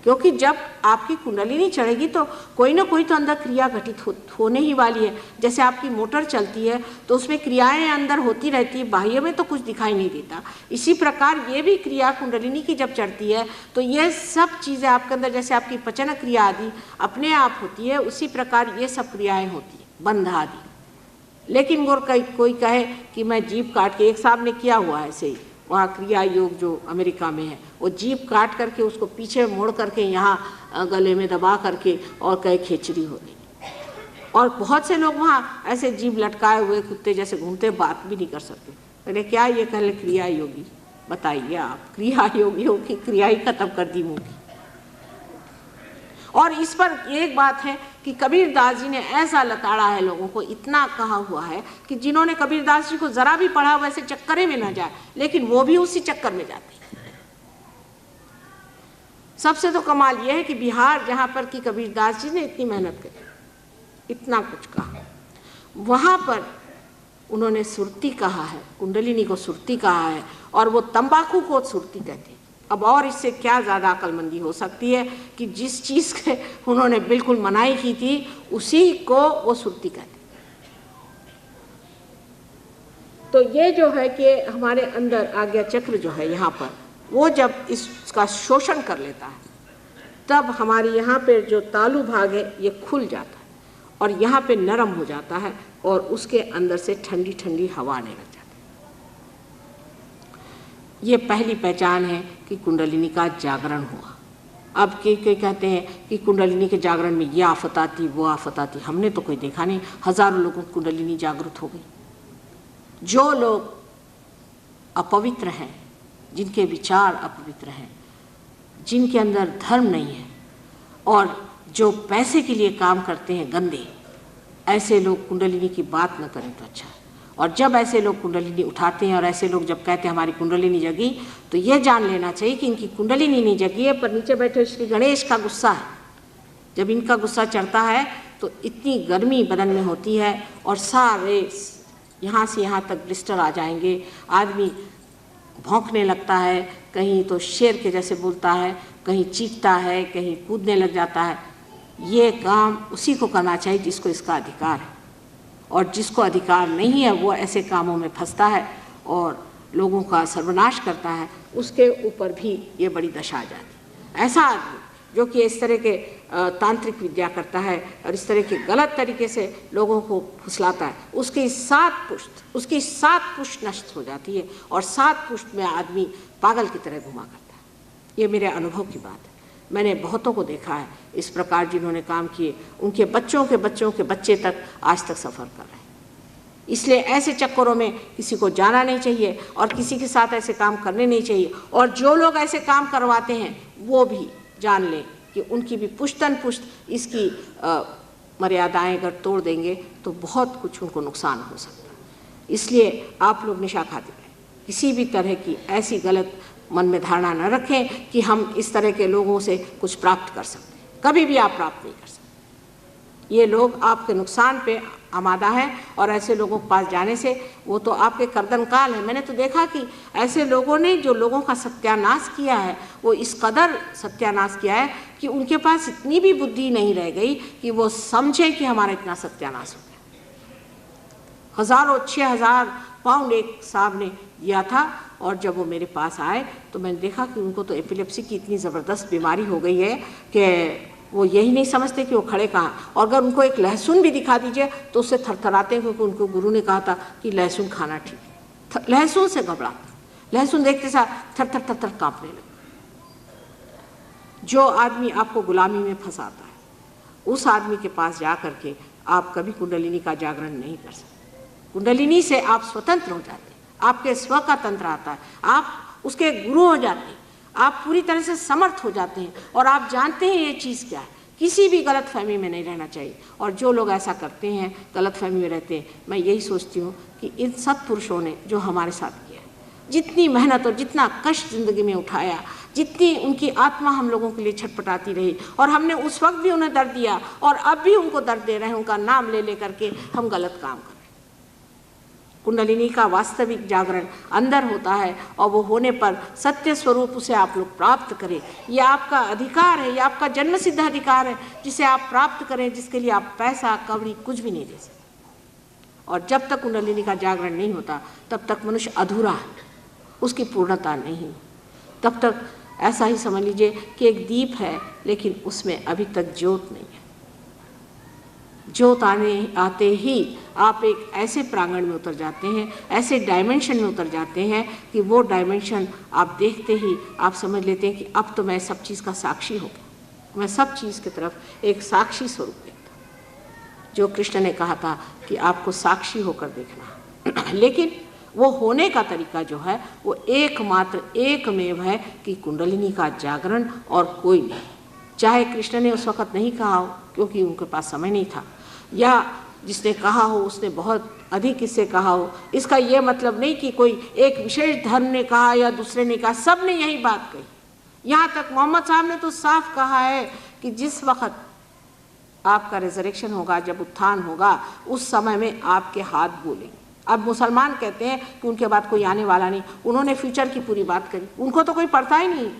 क्योंकि जब आपकी कुंडलिनी चढ़ेगी तो कोई ना कोई तो अंदर क्रिया घटित होने ही वाली है। जैसे आपकी मोटर चलती है तो उसमें क्रियाएं अंदर होती रहती है, बाह्य में तो कुछ दिखाई नहीं देता। इसी प्रकार ये भी क्रिया कुंडलिनी की जब चढ़ती है तो ये सब चीज़ें आपके अंदर, जैसे आपकी पचन क्रिया आदि अपने आप होती है, उसी प्रकार ये सब क्रियाएँ होती है, बंध आदि। लेकिन वो कोई कहे कि मैं जीभ काट के, एक साहब ने किया हुआ है ऐसे ही, वहाँ क्रिया योग जो अमेरिका में है, वो जीभ काट करके उसको पीछे मोड़ करके यहाँ गले में दबा करके और कहे खेचरी हो रही। और बहुत से लोग वहाँ ऐसे जीभ लटकाए हुए कुत्ते जैसे घूमते, बात भी नहीं कर सकते। मैंने क्या ये कह क्रिया योगी, बताइए आप, क्रिया योगियों की क्रिया ही खत्म कर दी मुँह की। और इस पर एक बात है कि कबीरदास जी ने ऐसा लताड़ा है लोगों को, इतना कहा हुआ है कि जिन्होंने कबीरदास जी को जरा भी पढ़ा वैसे चक्करे में ना जाए, लेकिन वो भी उसी चक्कर में जाते हैं। सबसे तो कमाल यह है कि बिहार जहाँ पर कि कबीरदास जी ने इतनी मेहनत करी, इतना कुछ कहा, वहाँ पर उन्होंने सुरती कहा है, कुंडलिनी को सुरती कहा है, और वो तंबाकू को सुरती कहते हैं। अब और इससे क्या ज़्यादा अक्लमंदी हो सकती है कि जिस चीज़ के उन्होंने बिल्कुल मनाही की थी उसी को वो सुरती कहते। तो ये जो है कि हमारे अंदर आज्ञा चक्र जो है यहाँ पर, वो जब इसका शोषण कर लेता है तब हमारी यहाँ पे जो तालु भाग है ये खुल जाता है और यहाँ पे नरम हो जाता है और उसके अंदर से ठंडी ठंडी हवा आने लग जाती है। ये पहली पहचान है कि कुंडलिनी का जागरण हुआ। अब के कहते हैं कि कुंडलिनी के जागरण में ये आफत आती, वो आफत आती। हमने तो कोई देखा नहीं, हजारों लोगों की कुंडलिनी जागृत हो गई। जो लोग अपवित्र हैं, जिनके विचार अपवित्र हैं, जिनके अंदर धर्म नहीं है और जो पैसे के लिए काम करते हैं गंदे, ऐसे लोग कुंडलिनी की बात न करें तो अच्छा है। और जब ऐसे लोग कुंडलिनी उठाते हैं और ऐसे लोग जब कहते हैं हमारी कुंडलिनी जगी, तो ये जान लेना चाहिए कि इनकी कुंडलिनी नहीं जगी है, पर नीचे बैठे श्री गणेश का गुस्सा है। जब इनका गुस्सा चढ़ता है तो इतनी गर्मी बदन में होती है और सारे यहाँ से यहाँ तक ब्लिस्टर आ जाएंगे, आदमी भौंकने लगता है, कहीं तो शेर के जैसे बोलता है, कहीं चीखता है, कहीं कूदने लग जाता है। ये काम उसी को करना चाहिए जिसको इसका अधिकार है, और जिसको अधिकार नहीं है वो ऐसे कामों में फंसता है और लोगों का सर्वनाश करता है, उसके ऊपर भी ये बड़ी दशा आ जाती है। ऐसा आदमी जो कि इस तरह के तांत्रिक विद्या करता है और इस तरह के गलत तरीके से लोगों को फुसलाता है, उसकी 7 पुष्ट नष्ट हो जाती है और 7 पुष्ट में आदमी पागल की तरह घुमा करता है। ये मेरे अनुभव की बात है। मैंने बहुतों को देखा है इस प्रकार जिन्होंने काम किए, उनके बच्चों के बच्चों के बच्चे तक आज तक सफ़र कर रहे हैं। इसलिए ऐसे चक्करों में किसी को जाना नहीं चाहिए और किसी के साथ ऐसे काम करने नहीं चाहिए। और जो लोग ऐसे काम करवाते हैं वो भी जान लें कि उनकी भी पुश्तन पुश्त इसकी मर्यादाएं अगर तोड़ देंगे तो बहुत कुछ उनको नुकसान हो सकता है। इसलिए आप लोग निशा खाते रहें, किसी भी तरह की ऐसी गलत मन में धारणा न रखें कि हम इस तरह के लोगों से कुछ प्राप्त कर सकते हैं। कभी भी आप प्राप्त नहीं कर सकते। ये लोग आपके नुकसान पे आमादा है और ऐसे लोगों के पास जाने से वो तो आपके कर्दन काल है। मैंने तो देखा कि ऐसे लोगों ने जो लोगों का सत्यानाश किया है वो इस कदर सत्यानाश किया है कि उनके पास इतनी भी बुद्धि नहीं रह गई कि वो समझे कि हमारा इतना सत्यानाश हो गया। 6,000 पाउंड एक साहब ने दिया था और जब वो मेरे पास आए तो मैंने देखा कि उनको तो एपिलेप्सी की इतनी ज़बरदस्त बीमारी हो गई है कि वो यही नहीं समझते कि वो खड़े कहाँ, और अगर उनको एक लहसुन भी दिखा दीजिए तो उससे थरथराते हैं, क्योंकि उनको गुरु ने कहा था कि लहसुन खाना ठीक है। लहसुन से घबराते, लहसुन देखते साथ थर थर थर थर कांपने लगते। जो आदमी आपको गुलामी में फंसाता है, उस आदमी के पास जा करके आप कभी कुंडलिनी का जागरण नहीं कर सकते। कुंडलिनी से आप स्वतंत्र हो जाते हैं, आपके स्व का तंत्र आता है, आप उसके गुरु हो जाते हैं, आप पूरी तरह से समर्थ हो जाते हैं, और आप जानते हैं ये चीज़ क्या है। किसी भी गलत फहमी में नहीं रहना चाहिए। और जो लोग ऐसा करते हैं, गलत फहमी में रहते हैं, मैं यही सोचती हूँ कि इन सत्पुरुषों ने जो हमारे साथ किया, जितनी मेहनत और जितना कष्ट जिंदगी में उठाया, जितनी उनकी आत्मा हम लोगों के लिए छटपटाती रही, और हमने उस वक्त भी उन्हें दर्द दिया और अब भी उनको दर्द दे रहे हैं, उनका नाम ले लेकर के हम गलत काम कर रहे हैं। कुंडलिनी का वास्तविक जागरण अंदर होता है, और वो होने पर सत्य स्वरूप उसे आप लोग प्राप्त करें। ये आपका अधिकार है, ये आपका जन्मसिद्ध अधिकार है, जिसे आप प्राप्त करें, जिसके लिए आप पैसा कौड़ी कुछ भी नहीं दे सकते। और जब तक कुंडलिनी का जागरण नहीं होता तब तक मनुष्य अधूरा है, उसकी पूर्णता नहीं। तब तक ऐसा ही समझ लीजिए कि एक दीप है, लेकिन उसमें अभी तक ज्योत नहीं है। ज्योत आते ही आप एक ऐसे प्रांगण में उतर जाते हैं, ऐसे डायमेंशन में उतर जाते हैं कि वो डायमेंशन आप देखते ही आप समझ लेते हैं कि अब तो मैं सब चीज़ का साक्षी हो गया। मैं सब चीज़ की तरफ एक साक्षी स्वरूप देखता हूँ। जो कृष्ण ने कहा था कि आपको साक्षी होकर देखना लेकिन वो होने का तरीका जो है वो एकमात्र एकमेव है कि कुंडलिनी का जागरण, और कोई नहीं। चाहे कृष्ण ने उस वक़्त नहीं कहा हो क्योंकि उनके पास समय नहीं था, या जिसने कहा हो उसने बहुत अधिक इससे कहा हो, इसका ये मतलब नहीं कि कोई एक विशेष धर्म ने कहा या दूसरे ने कहा, सब ने यही बात कही। यहाँ तक मोहम्मद साहब ने तो साफ कहा है कि जिस वक़्त आपका रिजरेक्शन होगा, जब उत्थान होगा, उस समय में आपके हाथ बोलेंगे। अब मुसलमान कहते हैं कि उनके बाद कोई आने वाला नहीं, उन्होंने फ्यूचर की पूरी बात करी, उनको तो कोई पढ़ता ही नहीं।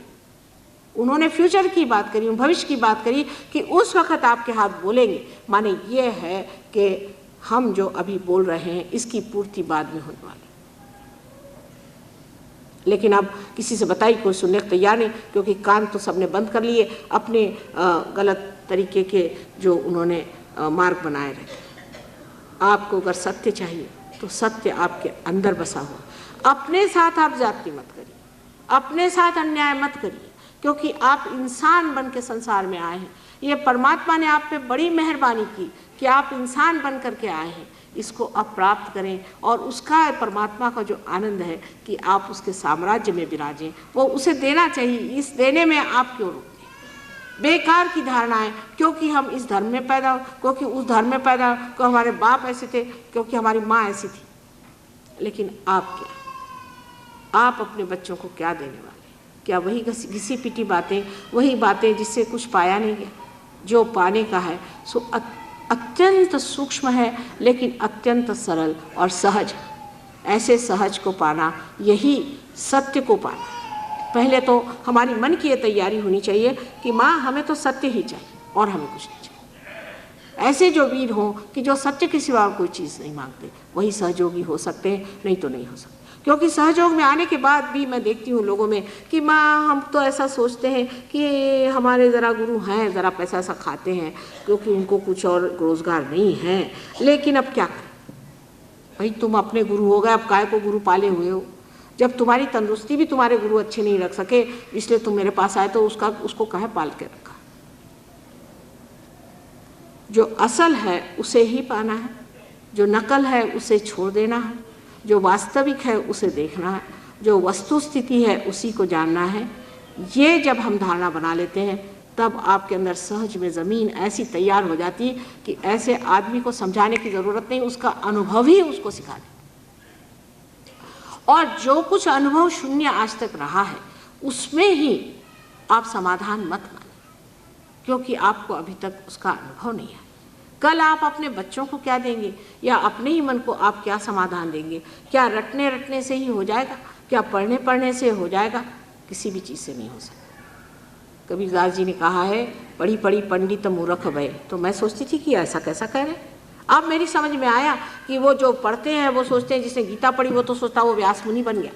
उन्होंने फ्यूचर की बात करी, भविष्य की बात करी कि उस वक्त आपके हाथ बोलेंगे। माने ये है कि हम जो अभी बोल रहे हैं इसकी पूर्ति बाद में होने वाली। लेकिन अब किसी से बताई कोई सुनने को तैयार नहीं, क्योंकि कान तो सबने बंद कर लिए, अपने गलत तरीके के जो उन्होंने मार्ग बनाए रहे। आपको अगर सत्य चाहिए तो सत्य आपके अंदर बसा हुआ। अपने साथ आप जाति मत करिए, अपने साथ अन्याय मत करिए, क्योंकि आप इंसान बन के संसार में आए हैं। ये परमात्मा ने आप पे बड़ी मेहरबानी की कि आप इंसान बन करके आए हैं। इसको आप प्राप्त करें, और उसका परमात्मा का जो आनंद है कि आप उसके साम्राज्य में विराजें, वो उसे देना चाहिए। इस देने में आप क्यों रुकते? बेकार की धारणाएं, क्योंकि हम इस धर्म में पैदा, क्योंकि उस धर्म में पैदा, क्योंकि हमारे बाप ऐसे थे, क्योंकि हमारी माँ ऐसी थी। लेकिन आप क्या, आप अपने बच्चों को क्या देने वाले? क्या वही घिसी पिटी बातें, वही बातें जिससे कुछ पाया नहीं गया? जो पाने का है सो अत्यंत सूक्ष्म है, लेकिन अत्यंत सरल और सहज। ऐसे सहज को पाना, यही सत्य को पाना। पहले तो हमारी मन की ये तैयारी होनी चाहिए कि माँ हमें तो सत्य ही चाहिए और हमें कुछ नहीं चाहिए। ऐसे जो वीर हों कि जो सत्य के सिवा कोई चीज़ नहीं मांगते, वही सहयोगी हो सकते हैं, नहीं तो नहीं हो सकते। क्योंकि सहयोग में आने के बाद भी मैं देखती हूँ लोगों में कि माँ हम तो ऐसा सोचते हैं कि हमारे ज़रा गुरु हैं, ज़रा पैसा ऐसा खाते हैं, क्योंकि उनको कुछ और रोज़गार नहीं है। लेकिन अब क्या करें भाई, तुम अपने गुरु हो गए, अब काय को गुरु पाले हुए हो? जब तुम्हारी तंदुरुस्ती भी तुम्हारे गुरु अच्छे नहीं रख सके, इसलिए तुम मेरे पास आए, तो उसको कहे पाल के रखा। जो असल है उसे ही पाना है, जो नकल है उसे छोड़ देना है, जो वास्तविक है उसे देखना है, जो वस्तु स्थिति है उसी को जानना है। ये जब हम धारणा बना लेते हैं तब आपके अंदर सहज में ज़मीन ऐसी तैयार हो जाती है कि ऐसे आदमी को समझाने की ज़रूरत नहीं, उसका अनुभव ही उसको सिखा दे। और जो कुछ अनुभव शून्य आज तक रहा है उसमें ही आप समाधान मत माने, क्योंकि आपको अभी तक उसका अनुभव नहीं है। कल आप अपने बच्चों को क्या देंगे, या अपने ही मन को आप क्या समाधान देंगे? क्या रटने रटने से ही हो जाएगा? क्या पढ़ने पढ़ने से हो जाएगा? किसी भी चीज़ से नहीं हो सकता। कबीरदास जी ने कहा है, पढ़ी पढ़ी पंडित मूर्ख भय। तो मैं सोचती थी कि ऐसा कैसा कह रहे हैं। अब मेरी समझ में आया कि वो जो पढ़ते हैं वो सोचते हैं, जिसने गीता पढ़ी वो तो सोचता वो व्यास मुनि बन गया।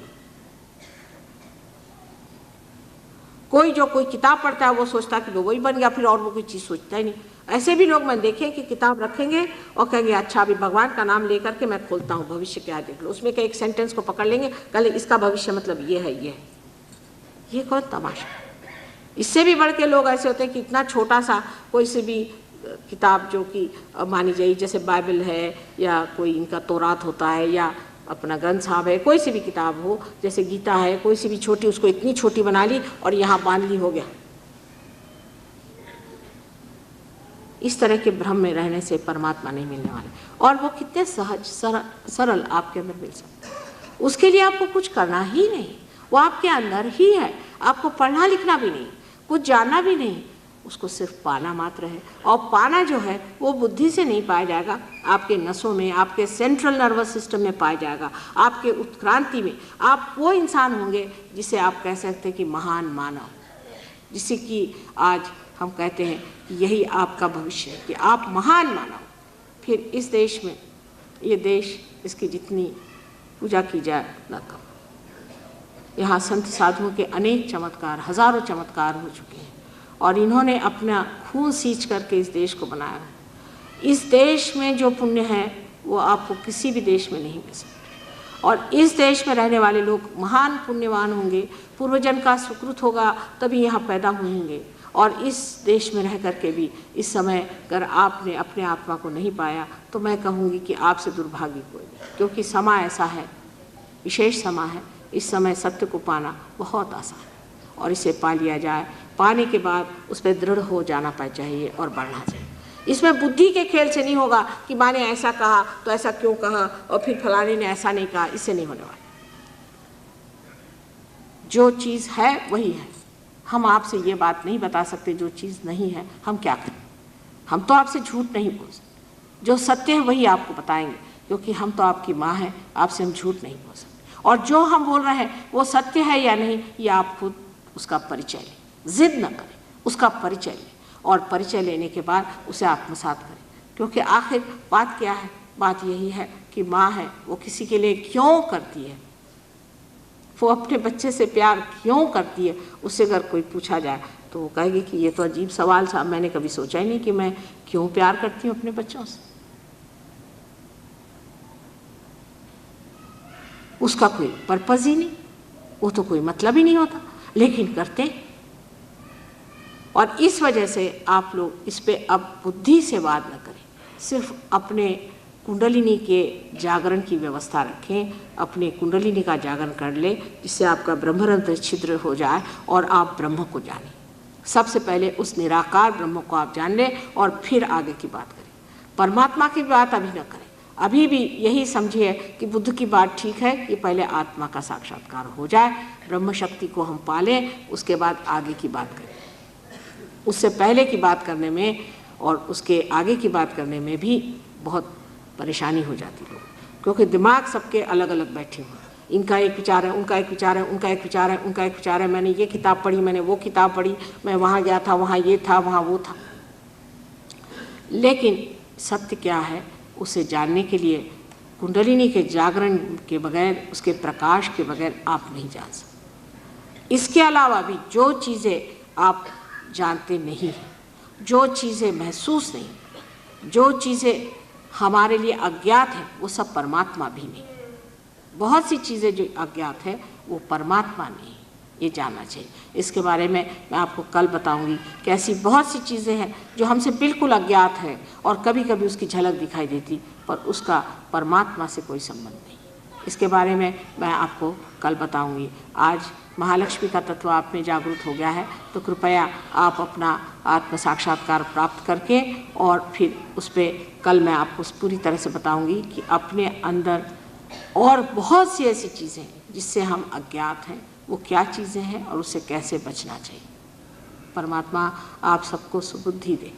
कोई किताब पढ़ता है वो सोचता है कि वो वही बन गया, फिर और वो कोई चीज़ सोचता ही नहीं। ऐसे भी लोग मैंने देखे कि किताब रखेंगे और कहेंगे अच्छा अभी भगवान का नाम लेकर के मैं खोलता हूँ भविष्य क्या देख लो, उसमें के एक सेंटेंस को पकड़ लेंगे, कल इसका भविष्य मतलब ये है, ये कौन तमाशा। इससे भी बढ़ के लोग ऐसे होते हैं कि इतना छोटा सा कोई से भी किताब जो कि मानी जाए, जैसे बाइबल है या कोई इनका तौरात होता है या अपना ग्रंथ साहब है, कोई सी भी किताब हो, जैसे गीता है, कोई सी भी छोटी, उसको इतनी छोटी बना ली और यहाँ बांध ली, हो गया। इस तरह के भ्रम में रहने से परमात्मा नहीं मिलने वाले, और वो कितने सहज सरल आपके अंदर मिल सकते हैं। उसके लिए आपको कुछ करना ही नहीं, वो आपके अंदर ही है। आपको पढ़ना लिखना भी नहीं, कुछ जानना भी नहीं, उसको सिर्फ पाना मात्र है। और पाना जो है वो बुद्धि से नहीं पाया जाएगा, आपके नसों में, आपके सेंट्रल नर्वस सिस्टम में पाया जाएगा, आपके उत्क्रांति में। आप वो इंसान होंगे जिसे आप कह सकते हैं कि महान मानव, जिसे कि आज हम कहते हैं कि यही आपका भविष्य है कि आप महान मानव। फिर इस देश में, ये देश, इसकी जितनी पूजा की जाए न कम। यहाँ संत साधुओं के अनेक चमत्कार, हजारों चमत्कार हो चुके हैं और इन्होंने अपना खून सींच करके इस देश को बनाया है। इस देश में जो पुण्य है वो आपको किसी भी देश में नहीं मिल सकता। और इस देश में रहने वाले लोग महान पुण्यवान होंगे, पूर्वजन का सुकृत होगा तभी यहाँ पैदा होंगे। और इस देश में रह करके भी इस समय अगर आपने अपने आत्मा को नहीं पाया तो मैं कहूँगी कि आपसे दुर्भाग्य कोई नहीं, क्योंकि समय ऐसा है, विशेष समय है। इस समय सत्य को पाना बहुत आसान है और इसे पा लिया जाए। पाने के बाद उस पर दृढ़ हो जाना चाहिए और बढ़ना चाहिए। इसमें बुद्धि के खेल से नहीं होगा कि माँ ने ऐसा कहा तो ऐसा क्यों कहा और फिर फलाने ने ऐसा नहीं कहा, इससे नहीं होने वाला। जो चीज़ है वही है। हम आपसे ये बात नहीं बता सकते जो चीज़ नहीं है हम क्या करें। हम तो आपसे झूठ नहीं बोल सकते, जो सत्य है वही आपको बताएंगे, क्योंकि हम तो आपकी माँ हैं, आपसे हम झूठ नहीं बोल सकते। और जो हम बोल रहे हैं वो सत्य है या नहीं, ये आप खुद उसका परिचय लें। जिद न करें, उसका परिचय लें और परिचय लेने के बाद उसे आत्मसात करें। क्योंकि आखिर बात क्या है? बात यही है कि माँ है वो किसी के लिए क्यों करती है, वो अपने बच्चे से प्यार क्यों करती है। उससे अगर कोई पूछा जाए तो वो कहेगी कि ये तो अजीब सवाल साहब, मैंने कभी सोचा ही नहीं कि मैं क्यों प्यार करती हूँ अपने बच्चों से। उसका कोई पर्पज़ ही नहीं, वो तो कोई मतलब ही नहीं होता, लेकिन करते। और इस वजह से आप लोग इस पे अब बुद्धि से वाद न करें, सिर्फ अपने कुंडलिनी के जागरण की व्यवस्था रखें। अपने कुंडलिनी का जागरण कर ले, जिससे आपका ब्रह्मरंध्र छिद्र हो जाए और आप ब्रह्म को जानें। सबसे पहले उस निराकार ब्रह्म को आप जान लें और फिर आगे की बात करें। परमात्मा की बात अभी न करें। अभी भी यही समझिए कि बुद्ध की बात ठीक है कि पहले आत्मा का साक्षात्कार हो जाए, ब्रह्म शक्ति को हम पालें, उसके बाद आगे की बात करें। उससे पहले की बात करने में और उसके आगे की बात करने में भी बहुत परेशानी हो जाती है, क्योंकि दिमाग सबके अलग अलग बैठे हुए हैं। इनका एक विचार है, उनका एक विचार है, उनका एक विचार है, उनका एक विचार है। मैंने ये किताब पढ़ी, मैंने वो किताब पढ़ी, मैं वहाँ गया था, वहाँ ये था, वहाँ वो था। लेकिन सत्य क्या है उसे जानने के लिए कुंडलिनी के जागरण के बगैर, उसके प्रकाश के बगैर आप नहीं जान सकते। इसके अलावा भी जो चीज़ें आप जानते नहीं हैं, जो चीज़ें महसूस नहीं, जो चीज़ें हमारे लिए अज्ञात है, वो सब परमात्मा भी नहीं। बहुत सी चीज़ें जो अज्ञात है वो परमात्मा नहीं, ये जानना चाहिए। इसके बारे में मैं आपको कल बताऊंगी कि ऐसी बहुत सी चीज़ें हैं जो हमसे बिल्कुल अज्ञात है और कभी कभी उसकी झलक दिखाई देती, पर उसका परमात्मा से कोई संबंध नहीं। इसके बारे में मैं आपको कल बताऊंगी। आज महालक्ष्मी का तत्व आप में जागृत हो गया है, तो कृपया आप अपना आत्म साक्षात्कार प्राप्त करके और फिर उस पर कल मैं आपको पूरी तरह से बताऊंगी कि अपने अंदर और बहुत सी ऐसी चीज़ें हैं जिससे हम अज्ञात हैं, वो क्या चीज़ें हैं और उससे कैसे बचना चाहिए। परमात्मा आप सबको सुबुद्धि दे।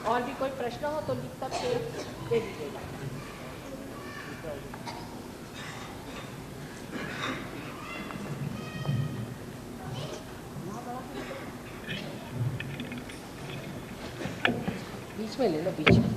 और भी कोई प्रश्न हो तो लिख करके दे दीजिएगा। इसमें ले लो बीच में।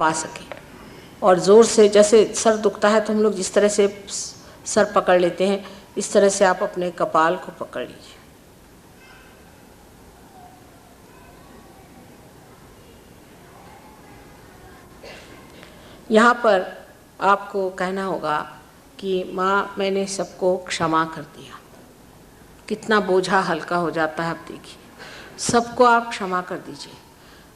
पा सकें। और ज़ोर से, जैसे सर दुखता है तो हम लोग जिस तरह से सर पकड़ लेते हैं, इस तरह से आप अपने कपाल को पकड़ लीजिए। यहाँ पर आपको कहना होगा कि माँ, मैंने सबको क्षमा कर दिया। कितना बोझा हल्का हो जाता है। आप देखिए, सबको आप क्षमा कर दीजिए।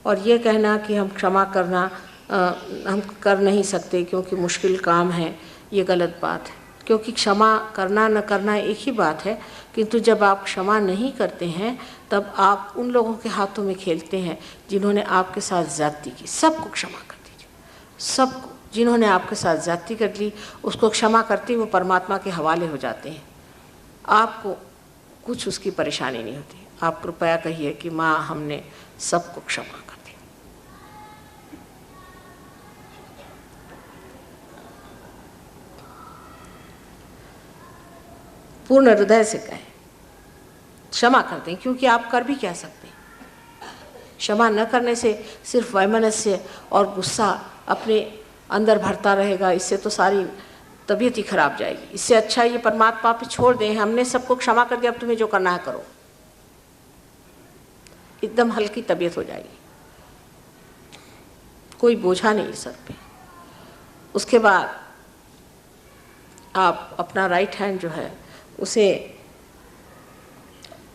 और ये कहना कि हम क्षमा करना हम कर नहीं सकते क्योंकि मुश्किल काम है, ये गलत बात है। क्योंकि क्षमा करना न करना एक ही बात है, किंतु जब आप क्षमा नहीं करते हैं तब आप उन लोगों के हाथों में खेलते हैं जिन्होंने आपके साथ ज़्यादती की। सबको क्षमा कर दीजिए। सबको, जिन्होंने आपके साथ ज़्यादती कर ली उसको क्षमा करते वो परमात्मा के हवाले हो जाते हैं। आपको कुछ उसकी परेशानी नहीं होती। आप कृपया कहिए कि माँ, हमने सबको क्षमा कर दिया। पूर्ण हृदय से कहें, क्षमा कर दें, क्योंकि आप कर भी क्या सकते हैं। क्षमा न करने से सिर्फ वैमनस्य और गुस्सा अपने अंदर भरता रहेगा। इससे तो सारी तबीयत ही खराब जाएगी। इससे अच्छा ये परमात्मा पे छोड़ दें, हमने सबको क्षमा कर दिया, अब तुम्हें जो करना है करो। एकदम हल्की तबीयत हो जाएगी, कोई बोझा नहीं सर पे। उसके बाद आप अपना राइट हैंड जो है उसे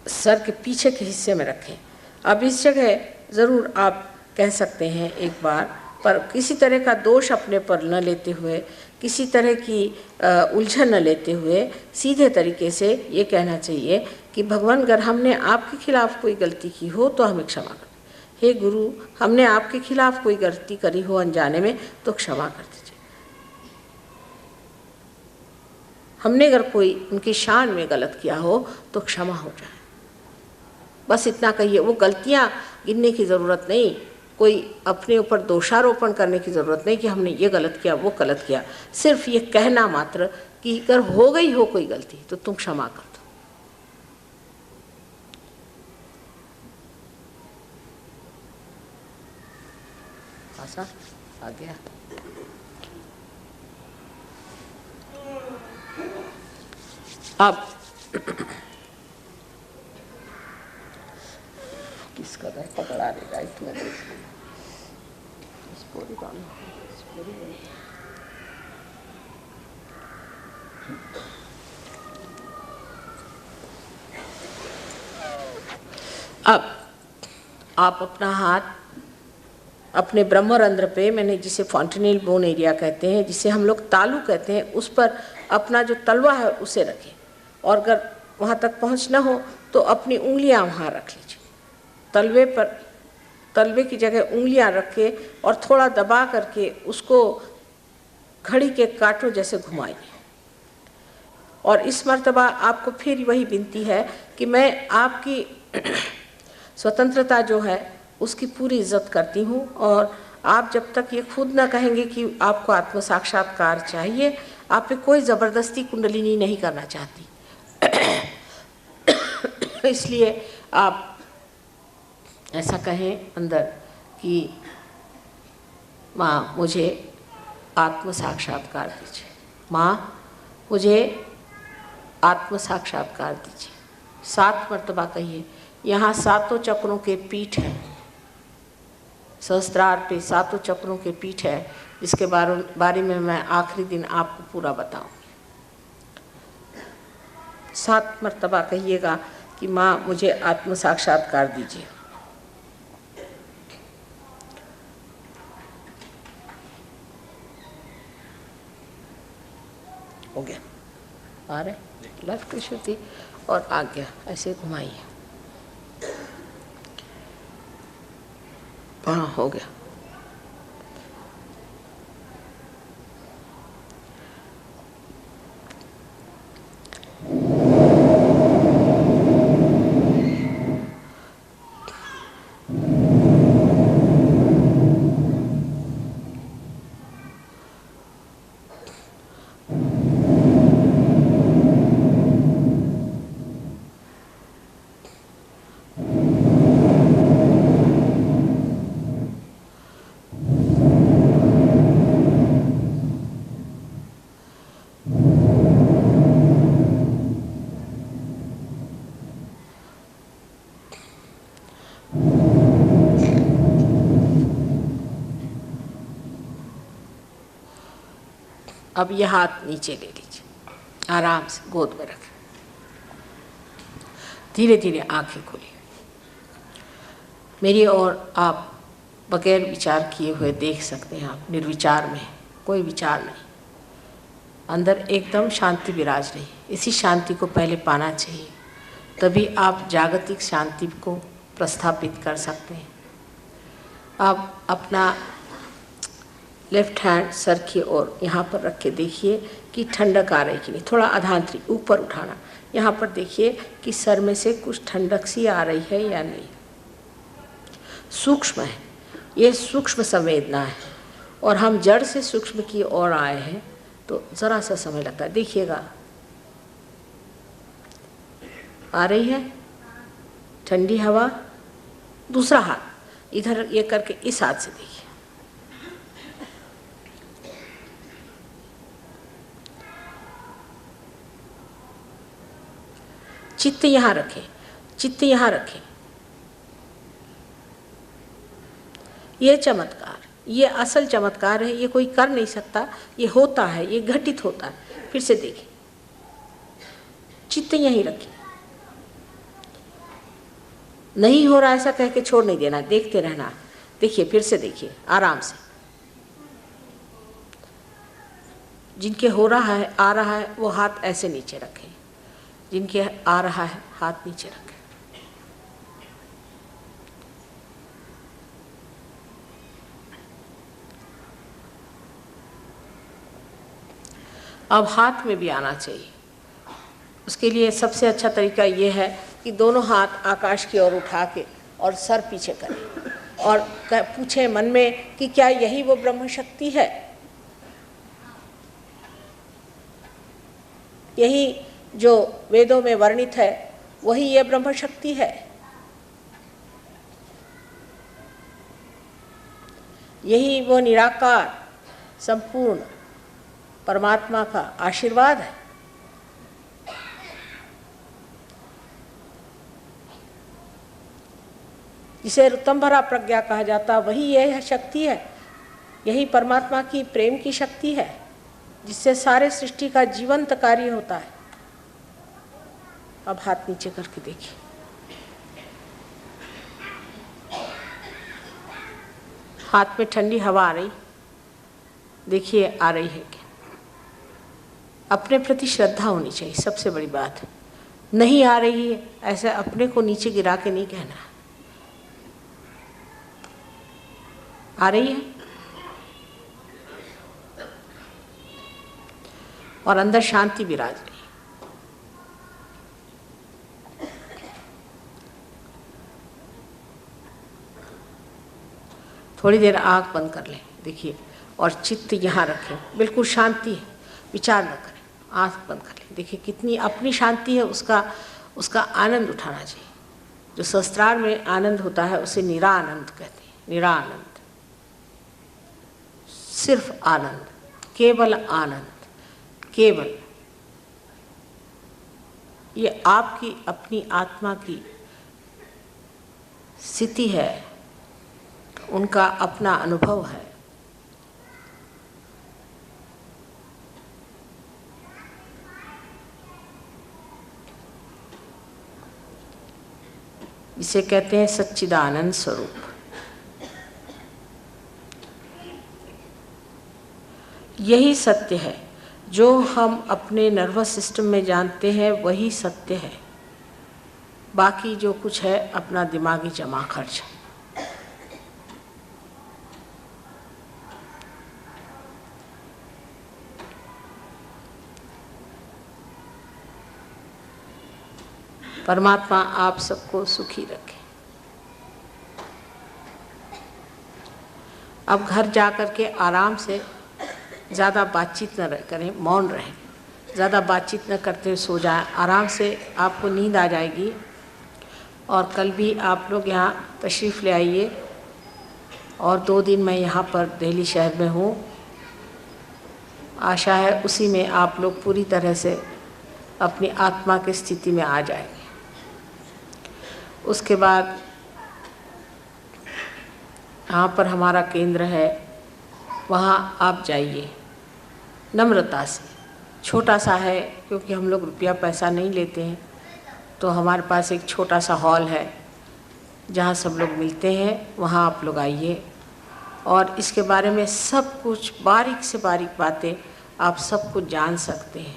सर के पीछे के हिस्से में रखें। अब इस जगह ज़रूर आप कह सकते हैं एक बार, पर किसी तरह का दोष अपने पर न लेते हुए, किसी तरह की उलझन न लेते हुए, सीधे तरीके से ये कहना चाहिए कि भगवान, अगर हमने आपके खिलाफ कोई गलती की हो तो हमें क्षमा कर। हे गुरु, हमने आपके खिलाफ कोई गलती करी हो अनजाने में तो क्षमा कर दीजिए। हमने अगर कोई उनकी शान में गलत किया हो तो क्षमा हो जाए। बस इतना कहिए। वो गलतियाँ गिनने की ज़रूरत नहीं, कोई अपने ऊपर दोषारोपण करने की ज़रूरत नहीं कि हमने ये गलत किया, वो गलत किया। सिर्फ ये कहना मात्र कि अगर हो गई हो कोई गलती तो तुम क्षमा कर दो। आशा आ गया। अब किसका घर पकड़ा देगा इतना देर? अब आप अपना हाथ अपने ब्रह्मरंध्र पे, मैंने जिसे फॉन्टेनेल बोन एरिया कहते हैं, जिसे हम लोग तालू कहते हैं, उस पर अपना जो तलवा है उसे रखें। और अगर वहाँ तक पहुँच ना हो तो अपनी उंगलियाँ वहाँ रख लीजिए। तलवे पर, तलवे की जगह उंगलियाँ रख के और थोड़ा दबा करके उसको घड़ी के कांटों जैसे घुमाइए। और इस मर्तबा आपको फिर वही विनती है कि मैं आपकी स्वतंत्रता जो है उसकी पूरी इज्जत करती हूँ, और आप जब तक ये खुद ना कहेंगे कि आपको आत्म साक्षात्कार चाहिए, आप पे कोई ज़बरदस्ती कुंडलिनी नहीं करना चाहती। इसलिए आप ऐसा कहें अंदर कि माँ, मुझे आत्म साक्षात्कार दीजिए। माँ, मुझे आत्म साक्षात्कार दीजिए। 7 मर्तबा कहिए। यहाँ 7 चक्रों के पीठ है, सहस्त्रार पे 7 चक्रों के पीठ है, जिसके बारे में मैं आखिरी दिन आपको पूरा बताऊंगी। 7 मर्तबा कहिएगा कि माँ, मुझे आत्म साक्षात्कार दीजिए। हो गया? आ रहे? लेफ्ट की श्रुति और आज्ञा ऐसे घुमाइए। हाँ, हो गया। अब यह हाथ नीचे ले लीजिए, आराम से गोद में रखें। धीरे धीरे आंखें खोलिए। मेरी ओर आप बगैर विचार किए हुए देख सकते हैं। आप निर्विचार में, कोई विचार नहीं, अंदर एकदम शांति विराज रही। इसी शांति को पहले पाना चाहिए, तभी आप जागतिक शांति को प्रस्थापित कर सकते हैं। आप अपना लेफ्ट हैंड सर की ओर यहाँ पर रख के देखिए कि ठंडक आ रही कि नहीं। थोड़ा अधांतरी ऊपर उठाना, यहाँ पर देखिए कि सर में से कुछ ठंडक सी आ रही है या नहीं। सूक्ष्म है, ये सूक्ष्म संवेदना है, और हम जड़ से सूक्ष्म की ओर आए हैं तो ज़रा सा समय लगता है। देखिएगा, आ रही है ठंडी हवा। दूसरा हाथ इधर ये करके इस हाथ से देखिए, चित्त यहाँ रखें, चित्त यहाँ रखें। ये चमत्कार, ये असल चमत्कार है। ये कोई कर नहीं सकता, ये होता है, ये घटित होता है। फिर से देखिए, चित्त यहीं रखें। नहीं हो रहा ऐसा कह के छोड़ नहीं देना, देखते रहना। देखिए, फिर से देखिए, आराम से। जिनके हो रहा है, आ रहा है, वो हाथ ऐसे नीचे रखें। जिनके आ रहा है, हाथ नीचे रखें। अब हाथ में भी आना चाहिए। उसके लिए सबसे अच्छा तरीका ये है कि दोनों हाथ आकाश की ओर उठा के और सर पीछे करें और पूछें मन में कि क्या यही वो ब्रह्म शक्ति है? यही जो वेदों में वर्णित है, वही ये ब्रह्म शक्ति है? यही वो निराकार संपूर्ण परमात्मा का आशीर्वाद है? जिसे ऋतंभरा प्रज्ञा कहा जाता, वही यह शक्ति है। यही परमात्मा की प्रेम की शक्ति है, जिससे सारे सृष्टि का जीवंत कार्य होता है। अब हाथ नीचे करके देखिए, हाथ में ठंडी हवा आ रही, देखिए आ रही है क्या? अपने प्रति श्रद्धा होनी चाहिए, सबसे बड़ी बात। नहीं आ रही है ऐसे अपने को नीचे गिरा के नहीं कहना। आ रही है और अंदर शांति विराज रही। थोड़ी देर आँख बंद कर लें, देखिए, और चित्त यहाँ रखें, बिल्कुल शांति है, विचार न करें। आँख बंद कर लें, देखिए कितनी अपनी शांति है, उसका आनंद उठाना चाहिए। जो सहस्त्रार में आनंद होता है उसे निरानंद कहते हैं। निरानंद, सिर्फ आनंद, केवल आनंद, केवल। ये आपकी अपनी आत्मा की स्थिति है, उनका अपना अनुभव है। इसे कहते हैं सच्चिदानंद स्वरूप। यही सत्य है, जो हम अपने नर्वस सिस्टम में जानते हैं वही सत्य है। बाकी जो कुछ है अपना दिमागी जमा खर्च है। परमात्मा आप सबको सुखी रखे। अब घर जा कर के आराम से, ज़्यादा बातचीत न करें, मौन रहें, ज़्यादा बातचीत न करते हुए सो जाएं। आराम से आपको नींद आ जाएगी। और कल भी आप लोग यहाँ तशरीफ़ ले आइए। और 2 दिन मैं यहाँ पर दिल्ली शहर में हूँ। आशा है उसी में आप लोग पूरी तरह से अपनी आत्मा की स्थिति में आ जाएंगे। उसके बाद यहाँ पर हमारा केंद्र है, वहाँ आप जाइए। नम्रता से। छोटा सा है क्योंकि हम लोग रुपया पैसा नहीं लेते हैं, तो हमारे पास एक छोटा सा हॉल है जहाँ सब लोग मिलते हैं, वहाँ आप लोग आइए और इसके बारे में सब कुछ बारीक से बारीक बातें आप सब कुछ जान सकते हैं।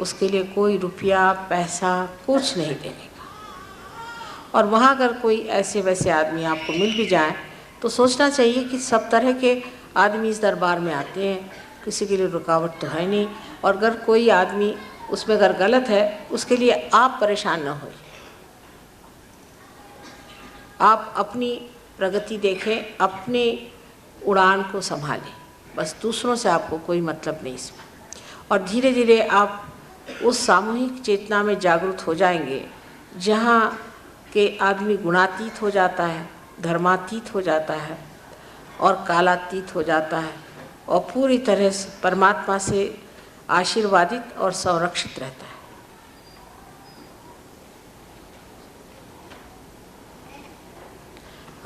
उसके लिए कोई रुपया पैसा कुछ नहीं देने का। और वहाँ अगर कोई ऐसे वैसे आदमी आपको मिल भी जाए तो सोचना चाहिए कि सब तरह के आदमी इस दरबार में आते हैं, किसी के लिए रुकावट तो है नहीं। और अगर कोई आदमी उसमें अगर गलत है उसके लिए आप परेशान न होइए, आप अपनी प्रगति देखें, अपनी उड़ान को संभालें, बस दूसरों से आपको कोई मतलब नहीं इसमें। और धीरे धीरे आप उस सामूहिक चेतना में जागरूक हो जाएंगे जहाँ के आदमी गुणातीत हो जाता है, धर्मातीत हो जाता है और कालातीत हो जाता है और पूरी तरह से परमात्मा से आशीर्वादित और संरक्षित रहता है।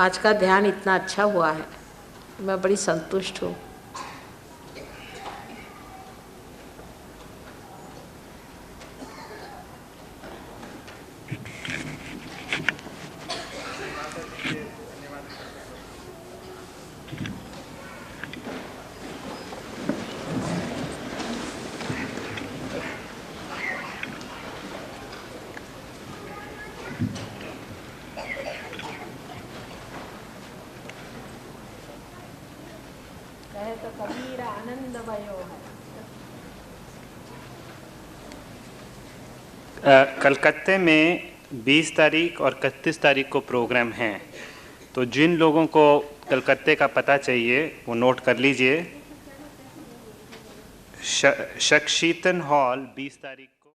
आज का ध्यान इतना अच्छा हुआ है, मैं बड़ी संतुष्ट हूँ। तो कबीर आनंद भयो है। कलकत्ते में 20 तारीख और 31 तारीख को प्रोग्राम हैं, तो जिन लोगों को कलकत्ते का पता चाहिए वो नोट कर लीजिए। शक्शीतन हॉल 20 तारीख